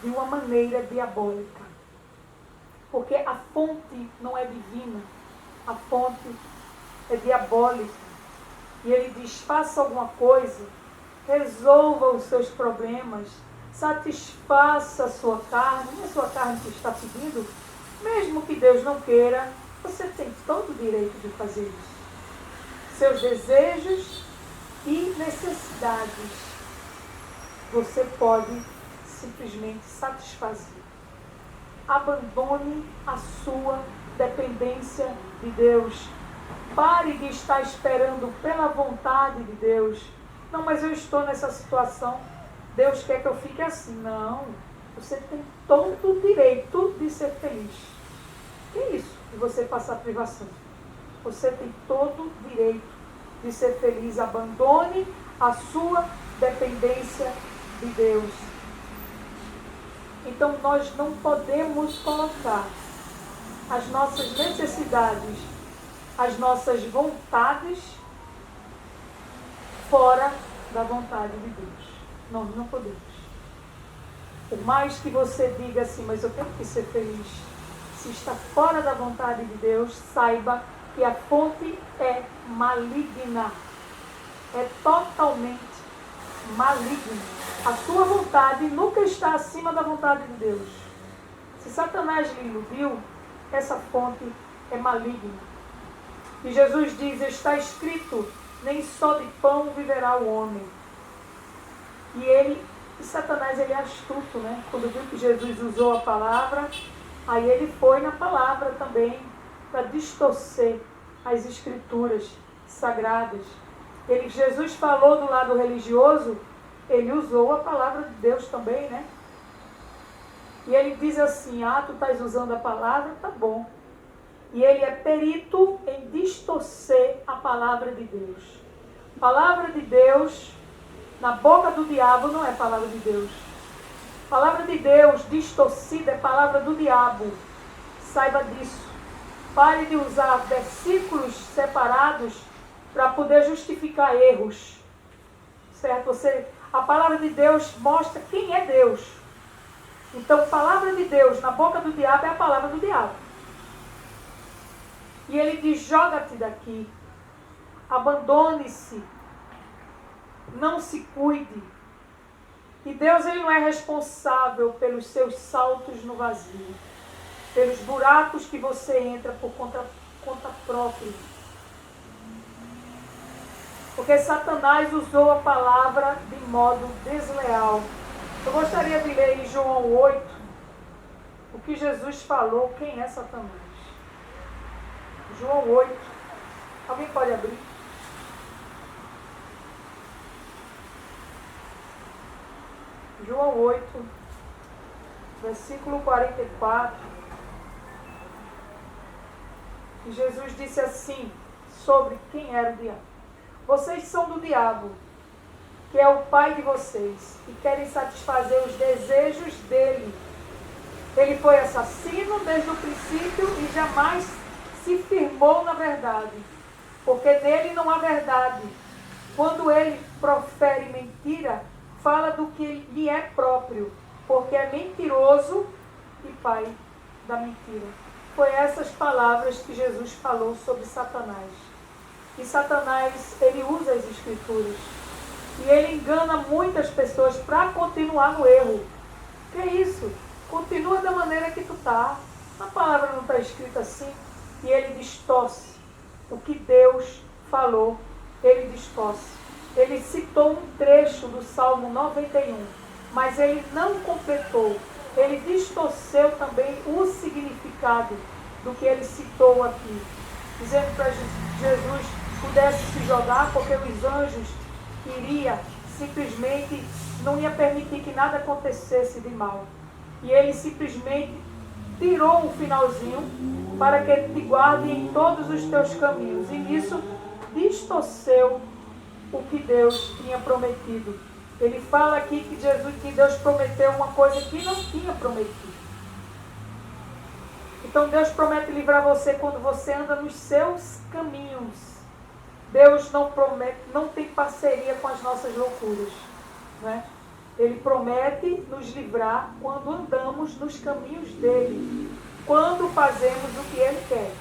De uma maneira diabólica. Porque a fonte não é divina, a fonte é diabólica. E ele diz, faça alguma coisa, resolva os seus problemas, satisfaça a sua carne, não é a sua carne que está pedindo, mesmo que Deus não queira, você tem todo o direito de fazer isso. Seus desejos e necessidades, você pode simplesmente satisfazer. Abandone a sua dependência de Deus. Pare de estar esperando pela vontade de Deus. Não, mas eu estou nessa situação. Deus quer que eu fique assim. Não. Você tem todo o direito de ser feliz. Que isso? De você passar privação. Você tem todo o direito de ser feliz. Abandone a sua dependência de Deus. Então, nós não podemos colocar as nossas necessidades, as nossas vontades fora da vontade de Deus. Nós não podemos. Por mais que você diga assim, mas eu tenho que ser feliz, se está fora da vontade de Deus, saiba que a fonte é maligna. É totalmente maligna. A sua vontade nunca está acima da vontade de Deus. Se Satanás lhe iludiu, essa fonte é maligna. E Jesus diz, está escrito, nem só de pão viverá o homem. E Satanás, ele é astuto, né? Quando viu que Jesus usou a palavra, aí ele foi na palavra também para distorcer as escrituras sagradas. Jesus falou do lado religioso, ele usou a palavra de Deus também, né? E ele diz assim, tu estás usando a palavra, tá bom. E ele é perito em distorcer a palavra de Deus. A palavra de Deus, na boca do diabo, não é palavra de Deus. A palavra de Deus distorcida é palavra do diabo. Saiba disso. Pare de usar versículos separados para poder justificar erros. Certo? A palavra de Deus mostra quem é Deus. Então, a palavra de Deus na boca do diabo é a palavra do diabo. E ele diz, joga-te daqui, abandone-se, não se cuide. E Deus, ele não é responsável pelos seus saltos no vazio, pelos buracos que você entra por conta própria. Porque Satanás usou a palavra de modo desleal. Eu gostaria de ler em João 8 o que Jesus falou, quem é Satanás. João 8. Alguém pode abrir? João 8, versículo 44. E Jesus disse assim, sobre quem era o diabo. Vocês são do diabo, que é o pai de vocês, e querem satisfazer os desejos dele. Ele foi assassino desde o princípio e jamais se firmou na verdade, porque nele não há verdade. Quando ele profere mentira, fala do que lhe é próprio, porque é mentiroso e pai da mentira. Foi essas palavras que Jesus falou sobre Satanás. E Satanás, ele usa as escrituras. E ele engana muitas pessoas para continuar no erro. Que é isso? Continua da maneira que tu está. A palavra não está escrita assim. E ele distorce o que Deus falou. Ele distorce. Ele citou um trecho do Salmo 91, mas ele não completou. Ele distorceu também o significado do que ele citou aqui, dizendo para Jesus pudesse se jogar, porque os anjos iria simplesmente, não ia permitir que nada acontecesse de mal. E ele simplesmente tirou o finalzinho para que ele te guarde em todos os teus caminhos. E nisso distorceu o que Deus tinha prometido. Ele fala aqui que Deus prometeu uma coisa que não tinha prometido. Então Deus promete livrar você quando você anda nos seus caminhos. Deus não promete, não tem parceria com as nossas loucuras, né? Ele promete nos livrar quando andamos nos caminhos dele, quando fazemos o que ele quer.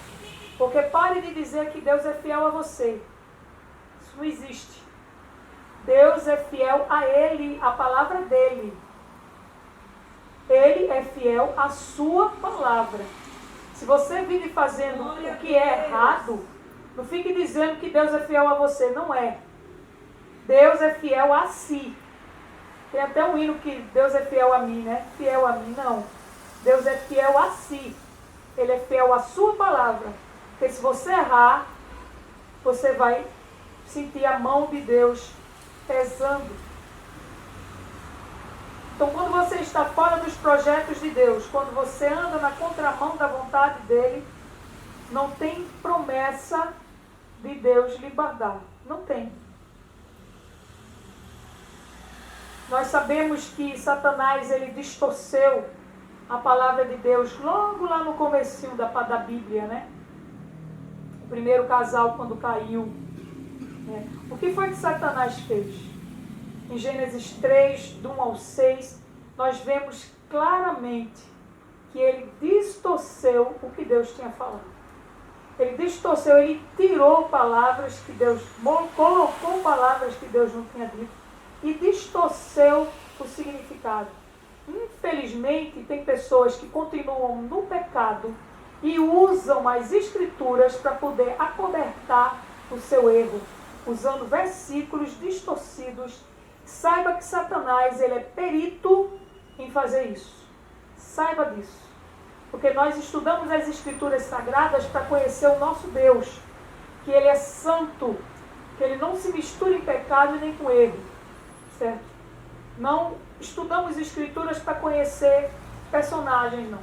Porque pare de dizer que Deus é fiel a você. Isso não existe. Deus é fiel a ele, a palavra dele. Ele é fiel à sua palavra. Se você vive fazendo o que é errado, não fique dizendo que Deus é fiel a você. Não é. Deus é fiel a si. Tem até um hino que Deus é fiel a mim, né? Fiel a mim, não. Deus é fiel a si. Ele é fiel à sua palavra. Porque se você errar, você vai sentir a mão de Deus pesando. Então, quando você está fora dos projetos de Deus, quando você anda na contramão da vontade dele, não tem promessa de Deus lhe guardar. Não tem. Nós sabemos que Satanás, ele distorceu a palavra de Deus logo lá no comecinho da Bíblia, né? O primeiro casal quando caiu. Né? O que foi que Satanás fez? Em Gênesis 3, do 1 ao 6, nós vemos claramente que ele distorceu o que Deus tinha falado. Ele distorceu, ele tirou palavras que Deus, colocou palavras que Deus não tinha dito e distorceu o significado. Infelizmente, tem pessoas que continuam no pecado e usam as escrituras para poder acobertar o seu erro, usando versículos distorcidos. Saiba que Satanás, ele é perito em fazer isso. Saiba disso. Porque nós estudamos as escrituras sagradas para conhecer o nosso Deus, que ele é santo, que ele não se mistura em pecado nem com erro, certo? Não estudamos escrituras para conhecer personagens, não.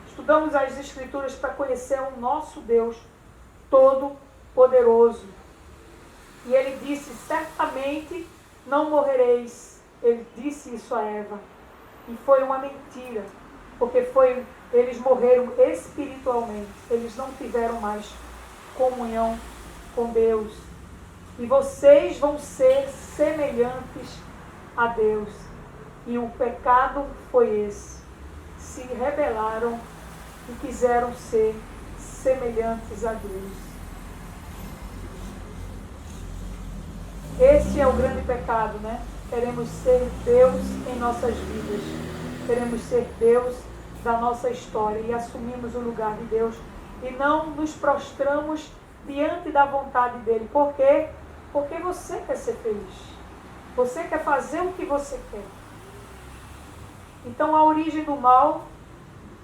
Estudamos as escrituras para conhecer o nosso Deus todo-poderoso. E ele disse, certamente não morrereis. Ele disse isso a Eva. E foi uma mentira, porque eles morreram espiritualmente. Eles não tiveram mais comunhão com Deus. E vocês vão ser semelhantes a Deus. E o pecado foi esse. Se rebelaram e quiseram ser semelhantes a Deus. Esse é o grande pecado, né? Queremos ser Deus em nossas vidas. Queremos ser Deus da nossa história e assumimos o lugar de Deus e não nos prostramos diante da vontade dele. Por quê? Porque você quer ser feliz. Você quer fazer o que você quer. Então a origem do mal,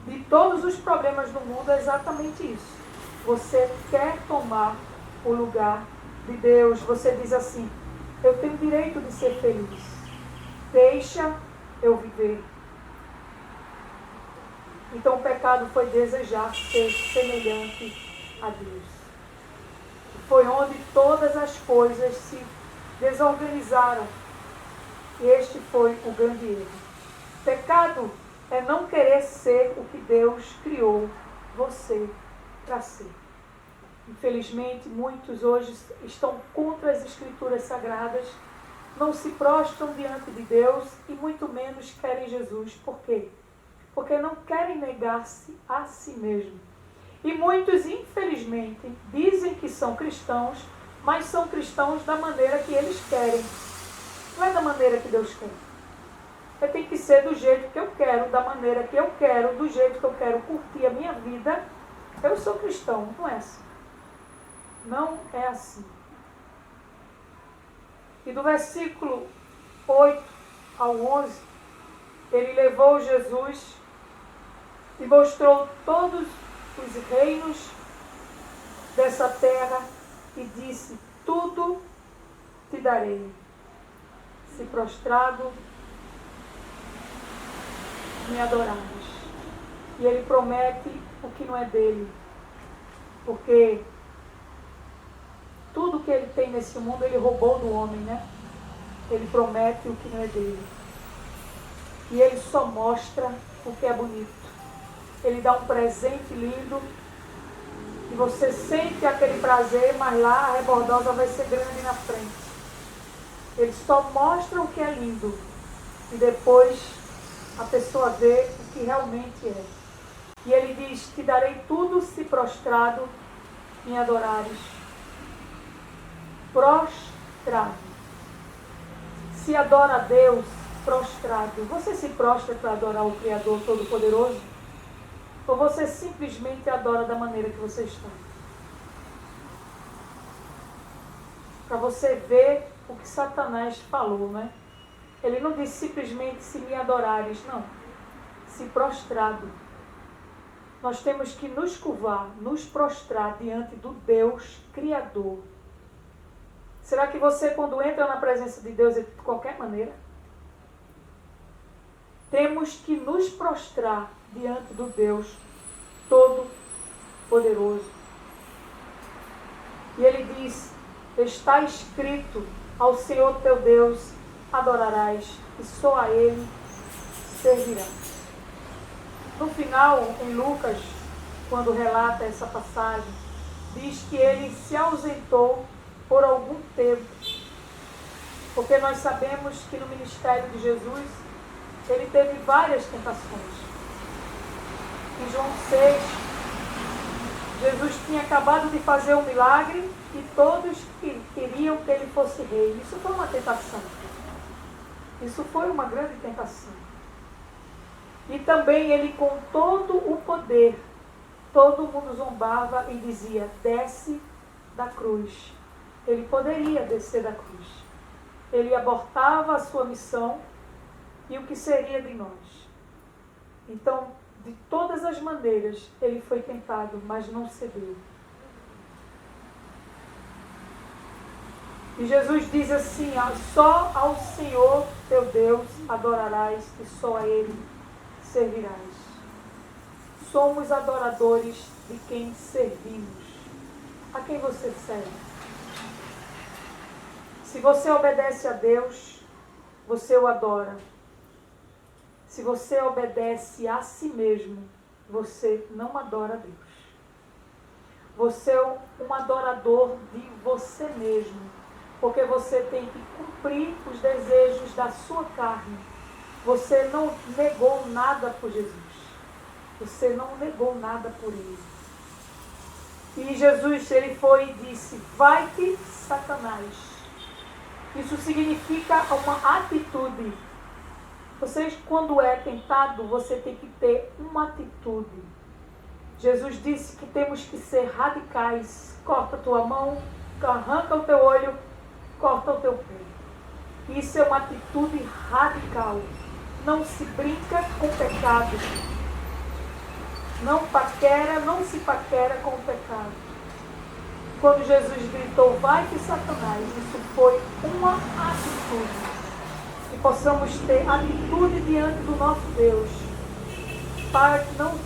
de todos os problemas do mundo, é exatamente isso. Você quer tomar o lugar de Deus. Você diz assim: eu tenho direito de ser feliz. Deixa eu viver. Então o pecado foi desejar ser semelhante a Deus. Foi onde todas as coisas se desorganizaram. Este foi o grande erro. Pecado é não querer ser o que Deus criou você para ser. Infelizmente, muitos hoje estão contra as Escrituras Sagradas, não se prostram diante de Deus e muito menos querem Jesus. Por quê? Porque não querem negar-se a si mesmo. E muitos, infelizmente, dizem que são cristãos, mas são cristãos da maneira que eles querem. Não é da maneira que Deus quer. Eu tenho que ser do jeito que eu quero, da maneira que eu quero, do jeito que eu quero curtir a minha vida. Eu sou cristão, não é assim. Não é assim. E do versículo 8 ao 11, ele levou Jesus e mostrou todos os reinos dessa terra e disse: tudo te darei, se prostrado me adorares. E ele promete o que não é dele, porque tudo que ele tem nesse mundo ele roubou do homem, né? Ele promete o que não é dele. E ele só mostra o que é bonito. Ele dá um presente lindo e você sente aquele prazer, mas lá a rebordosa vai ser grande na frente. Ele só mostra o que é lindo e depois a pessoa vê o que realmente é. E ele diz: te darei tudo se prostrado me adorares. Prostrado. Se adora a Deus prostrado. Você se prostra para adorar o Criador Todo-Poderoso? Ou você simplesmente adora da maneira que você está? Para você ver o que Satanás falou, né? Ele não disse simplesmente se me adorares, não. Se prostrado. Nós temos que nos curvar, nos prostrar diante do Deus Criador. Será que você, quando entra na presença de Deus, é de qualquer maneira? Temos que nos prostrar diante do Deus Todo-Poderoso. E ele diz: está escrito, ao Senhor teu Deus adorarás, e só a Ele servirás. No final, em Lucas, quando relata essa passagem, diz que ele se ausentou por algum tempo. Porque nós sabemos que no ministério de Jesus, ele teve várias tentações. Em João 6, Jesus tinha acabado de fazer um milagre e todos queriam que ele fosse rei. Isso foi uma tentação. Isso foi uma grande tentação. E também ele, com todo o poder, todo mundo zombava e dizia: desce da cruz. Ele poderia descer da cruz. Ele abortava a sua missão e o que seria de nós. Então, de todas as maneiras, ele foi tentado, mas não cedeu. E Jesus diz assim: só ao Senhor teu Deus adorarás e só a Ele servirás. Somos adoradores de quem servimos. A quem você serve? Se você obedece a Deus, você o adora. Se você obedece a si mesmo, você não adora a Deus. Você é um adorador de você mesmo, porque você tem que cumprir os desejos da sua carne. Você não negou nada por Jesus. Você não negou nada por Ele. E Jesus, ele foi e disse, vai-te, Satanás. Isso significa uma atitude. Vocês, quando é tentado, você tem que ter uma atitude. Jesus disse que temos que ser radicais. Corta a tua mão, arranca o teu olho, corta o teu pé. Isso é uma atitude radical. Não se brinca com o pecado. Não se paquera com o pecado. Quando Jesus gritou, vai-te, Satanás, isso foi uma atitude. Que possamos ter atitude diante do nosso Deus, para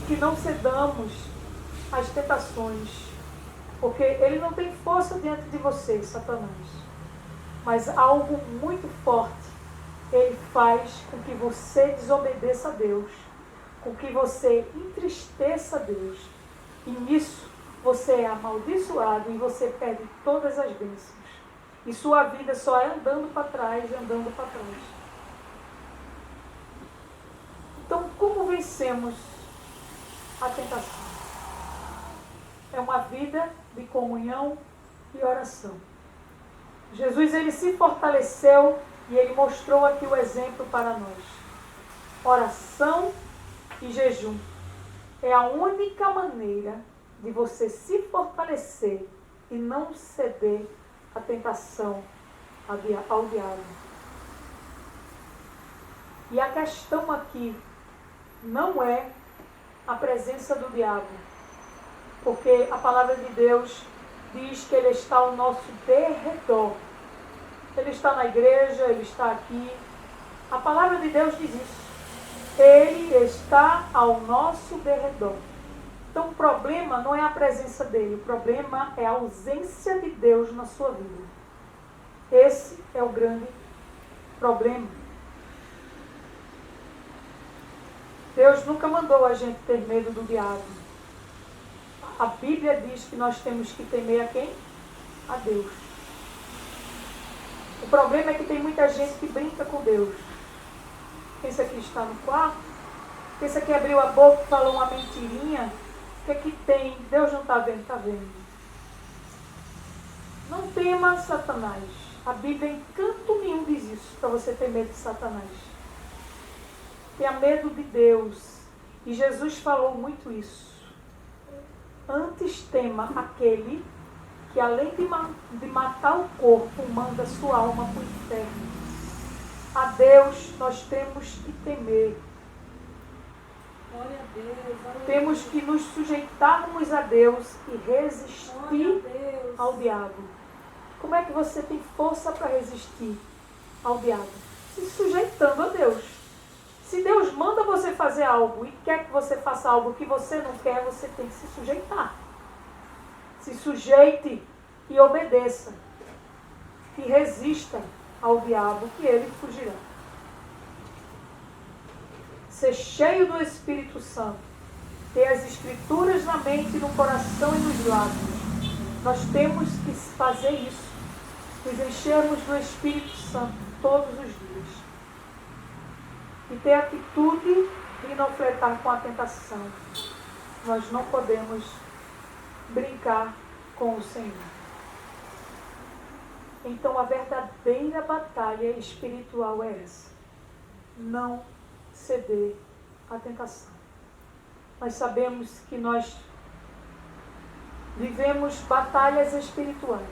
que não cedamos às tentações, porque ele não tem força diante de você, Satanás, mas algo muito forte ele faz com que você desobedeça a Deus, com que você entristeça a Deus, e nisso você é amaldiçoado e você perde todas as bênçãos. E sua vida só é andando para trás, andando para trás. Então, como vencemos a tentação? É uma vida de comunhão e oração. Jesus, ele se fortaleceu e ele mostrou aqui o exemplo para nós. Oração e jejum é a única maneira de você se fortalecer e não ceder à tentação ao diabo. E a questão aqui não é a presença do diabo, porque a palavra de Deus diz que ele está ao nosso derredor. Ele está na igreja, ele está aqui. A palavra de Deus diz isso. Ele está ao nosso derredor. Então o problema não é a presença dele, o problema é a ausência de Deus na sua vida. Esse é o grande problema. Deus nunca mandou a gente ter medo do diabo. A Bíblia diz que nós temos que temer a quem? A Deus. O problema é que tem muita gente que brinca com Deus. Pensa que está no quarto, pensa que abriu a boca e falou uma mentirinha. O que é que tem? Deus não está vendo, está vendo. Não tema Satanás. A Bíblia em canto nenhum diz isso, para você ter medo de Satanás. Tenha medo de Deus. E Jesus falou muito isso. Antes tema aquele que além de matar o corpo, manda sua alma para o inferno. A Deus nós temos que temer. Glória a Deus. Temos que nos sujeitarmos a Deus e resistir Deus. ao diabo. Como é que você tem força para resistir ao diabo? Se sujeitando a Deus. Se Deus manda você fazer algo e quer que você faça algo que você não quer, você tem que se sujeitar. Se sujeite e obedeça. E resista ao diabo, que ele fugirá. Ser cheio do Espírito Santo. Ter as Escrituras na mente, no coração e nos lábios. Nós temos que fazer isso. Nos enchermos do Espírito Santo todos os dias. E ter atitude de não flertar com a tentação. Nós não podemos brincar com o Senhor. Então a verdadeira batalha espiritual é essa. Não ceder à tentação. Nós sabemos que nós vivemos batalhas espirituais.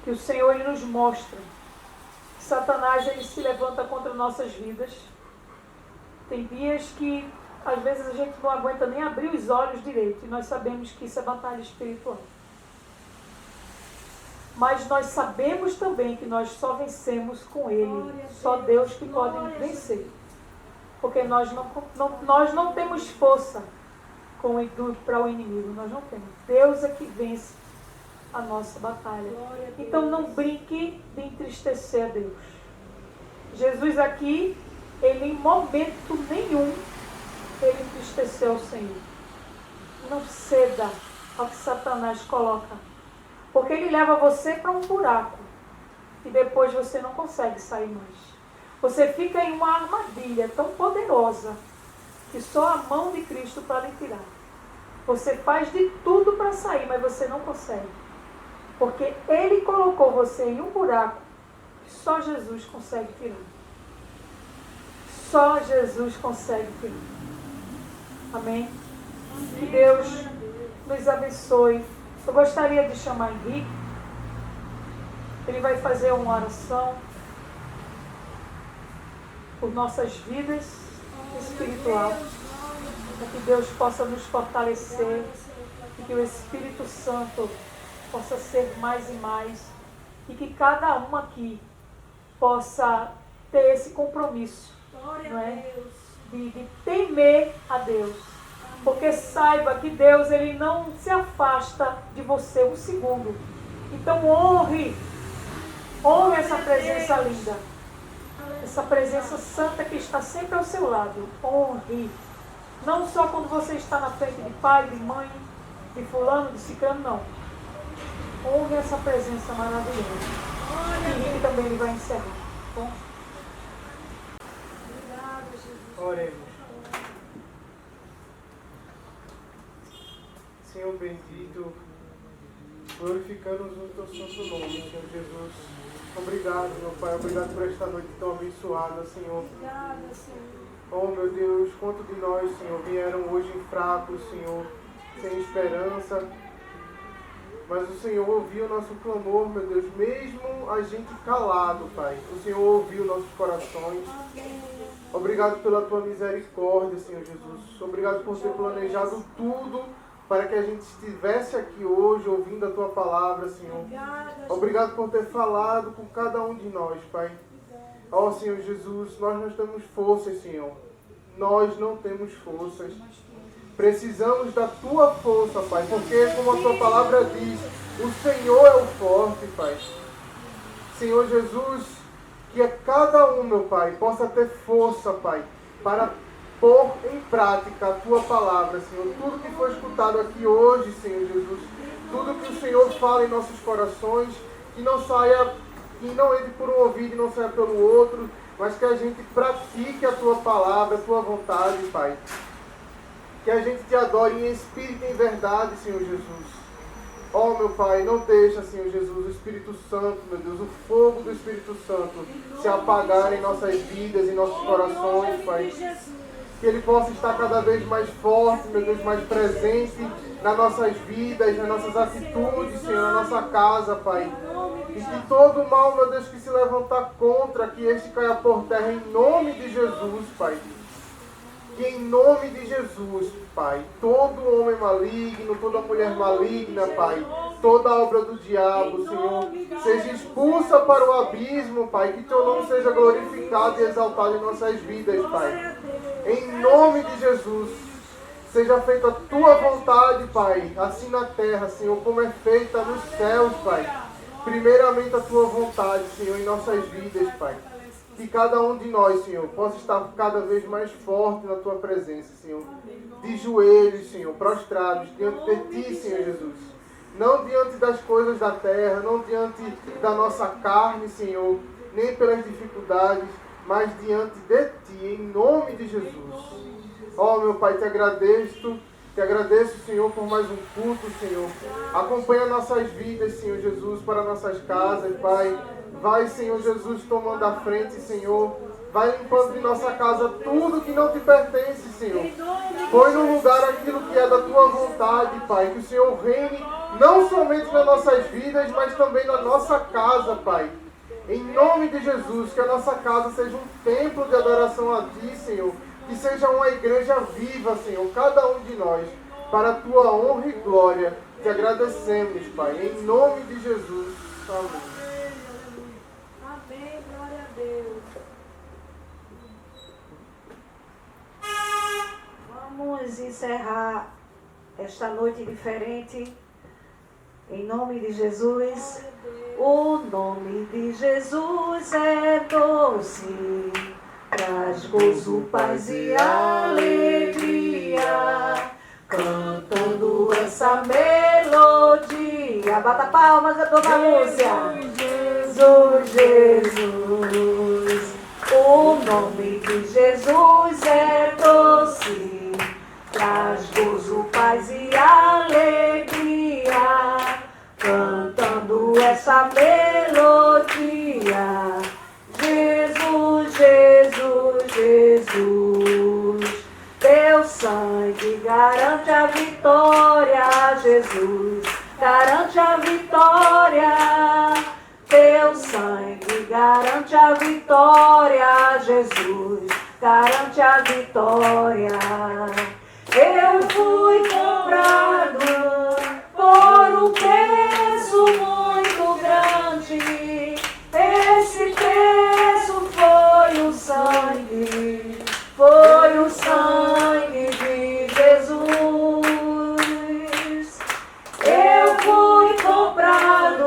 Que o Senhor ele nos mostra. Que Satanás ele se levanta contra nossas vidas. Tem dias que às vezes a gente não aguenta nem abrir os olhos direito. E nós sabemos que isso é batalha espiritual. Mas nós sabemos também que nós só vencemos com Ele. Só Deus que pode vencer. Porque nós não temos força para o inimigo. Nós não temos. Deus é que vence a nossa batalha. Então não brinque de entristecer a Deus. Jesus aqui, ele em momento nenhum, ele entristeceu o Senhor. Não ceda ao que Satanás coloca. Porque ele leva você para um buraco. E depois você não consegue sair mais. Você fica em uma armadilha tão poderosa que só a mão de Cristo para lhe tirar. Você faz de tudo para sair, mas você não consegue. Porque Ele colocou você em um buraco que só Jesus consegue tirar. Só Jesus consegue tirar. Amém? Que Deus nos abençoe. Eu gostaria de chamar Henrique. Ele vai fazer uma oração por nossas vidas espiritual, para que Deus possa nos fortalecer e que o Espírito Santo possa ser mais e mais e que cada um aqui possa ter esse compromisso, não é? De temer a Deus, porque saiba que Deus, Ele não se afasta de você um segundo. Então honre essa presença linda, essa presença santa que está sempre ao seu lado. Honre, não só quando você está na frente de pai, de mãe, de fulano, de ciclano, não. Honre essa presença maravilhosa. E Henrique também ele vai encerrar. Bom? Oremos. Senhor bendito, glorificamos o teu santo nome, Senhor Jesus. Obrigado, meu Pai, obrigado por esta noite tão abençoada, Senhor. Oh, meu Deus, quanto de nós, Senhor, vieram hoje fracos, Senhor, sem esperança. Mas o Senhor ouviu o nosso clamor, meu Deus, mesmo a gente calado, Pai. O Senhor ouviu nossos corações. Obrigado pela tua misericórdia, Senhor Jesus. Obrigado por ter planejado tudo para que a gente estivesse aqui hoje ouvindo a tua palavra, Senhor. Obrigado por ter falado com cada um de nós, Pai. Ó Senhor Jesus, nós não temos forças, Senhor. Nós não temos forças. Precisamos da tua força, Pai, porque como a tua palavra diz, o Senhor é o forte, Pai. Senhor Jesus, que a cada um, meu Pai, possa ter força, Pai, para pôr em prática a tua palavra, Senhor. Tudo que foi escutado aqui hoje, Senhor Jesus, tudo que o Senhor fala em nossos corações, que não saia, que não entre por um ouvido e não saia pelo outro, mas que a gente pratique a tua palavra, a tua vontade, Pai. Que a gente te adore em espírito e em verdade, Senhor Jesus. Ó, meu Pai, não deixa, Senhor Jesus, o Espírito Santo, meu Deus, o fogo do Espírito Santo se apagar em nossas vidas, em nossos corações, Pai. Que Ele possa estar cada vez mais forte, meu Deus, mais presente nas nossas vidas, nas nossas atitudes, Senhor, na nossa casa, Pai. E que todo mal, meu Deus, que se levantar contra, que este caia por terra em nome de Jesus, Pai. Que em nome de Jesus, Pai, todo homem maligno, toda mulher maligna, Pai, toda obra do diabo, Senhor, seja expulsa para o abismo, Pai, que teu nome seja glorificado e exaltado em nossas vidas, Pai. Em nome de Jesus, seja feita a tua vontade, Pai, assim na terra, Senhor, como é feita nos céus, Pai. Primeiramente a tua vontade, Senhor, em nossas vidas, Pai. Que cada um de nós, Senhor, possa estar cada vez mais forte na tua presença, Senhor. De joelhos, Senhor, prostrados diante de ti, Senhor Jesus. Não diante das coisas da terra, não diante da nossa carne, Senhor, nem pelas dificuldades, mas diante de ti, em nome de Jesus. Ó, meu Pai, te agradeço, Senhor, por mais um culto, Senhor. Acompanha nossas vidas, Senhor Jesus, para nossas casas, Pai. Vai, Senhor Jesus, tomando a frente, Senhor. Vai limpando de nossa casa tudo que não te pertence, Senhor. Põe no lugar aquilo que é da tua vontade, Pai. Que o Senhor reine não somente nas nossas vidas, mas também na nossa casa, Pai. Em nome de Jesus, que a nossa casa seja um templo de adoração a ti, Senhor. Que seja uma igreja viva, Senhor, cada um de nós. Para a tua honra e glória, te agradecemos, Pai. Em nome de Jesus. Amém. Amém, glória a Deus. Vamos encerrar esta noite diferente. Em nome de Jesus. O nome de Jesus é doce, traz gozo, paz e alegria. Cantando essa melodia. Bata palmas, a dona Lúcia. Jesus, Jesus. O nome de Jesus é doce, traz gozo, paz e Jesus garante a vitória. Teu sangue garante a vitória, Jesus garante a vitória. Eu fui comprado por um preço muito grande. Esse preço foi o sangue de Jesus. Eu fui comprado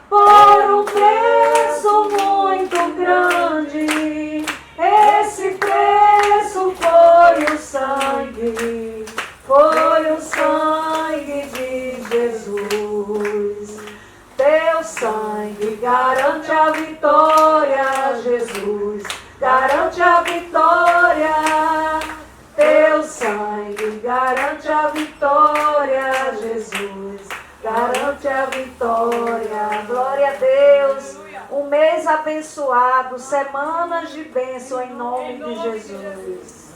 por um preço muito grande. Esse preço foi o sangue de Jesus. Teu sangue garante a vitória, Jesus garante a vitória. Teu sangue garante a vitória, Jesus garante a vitória. Glória a Deus. Um mês abençoado, semanas de bênção em nome de Jesus.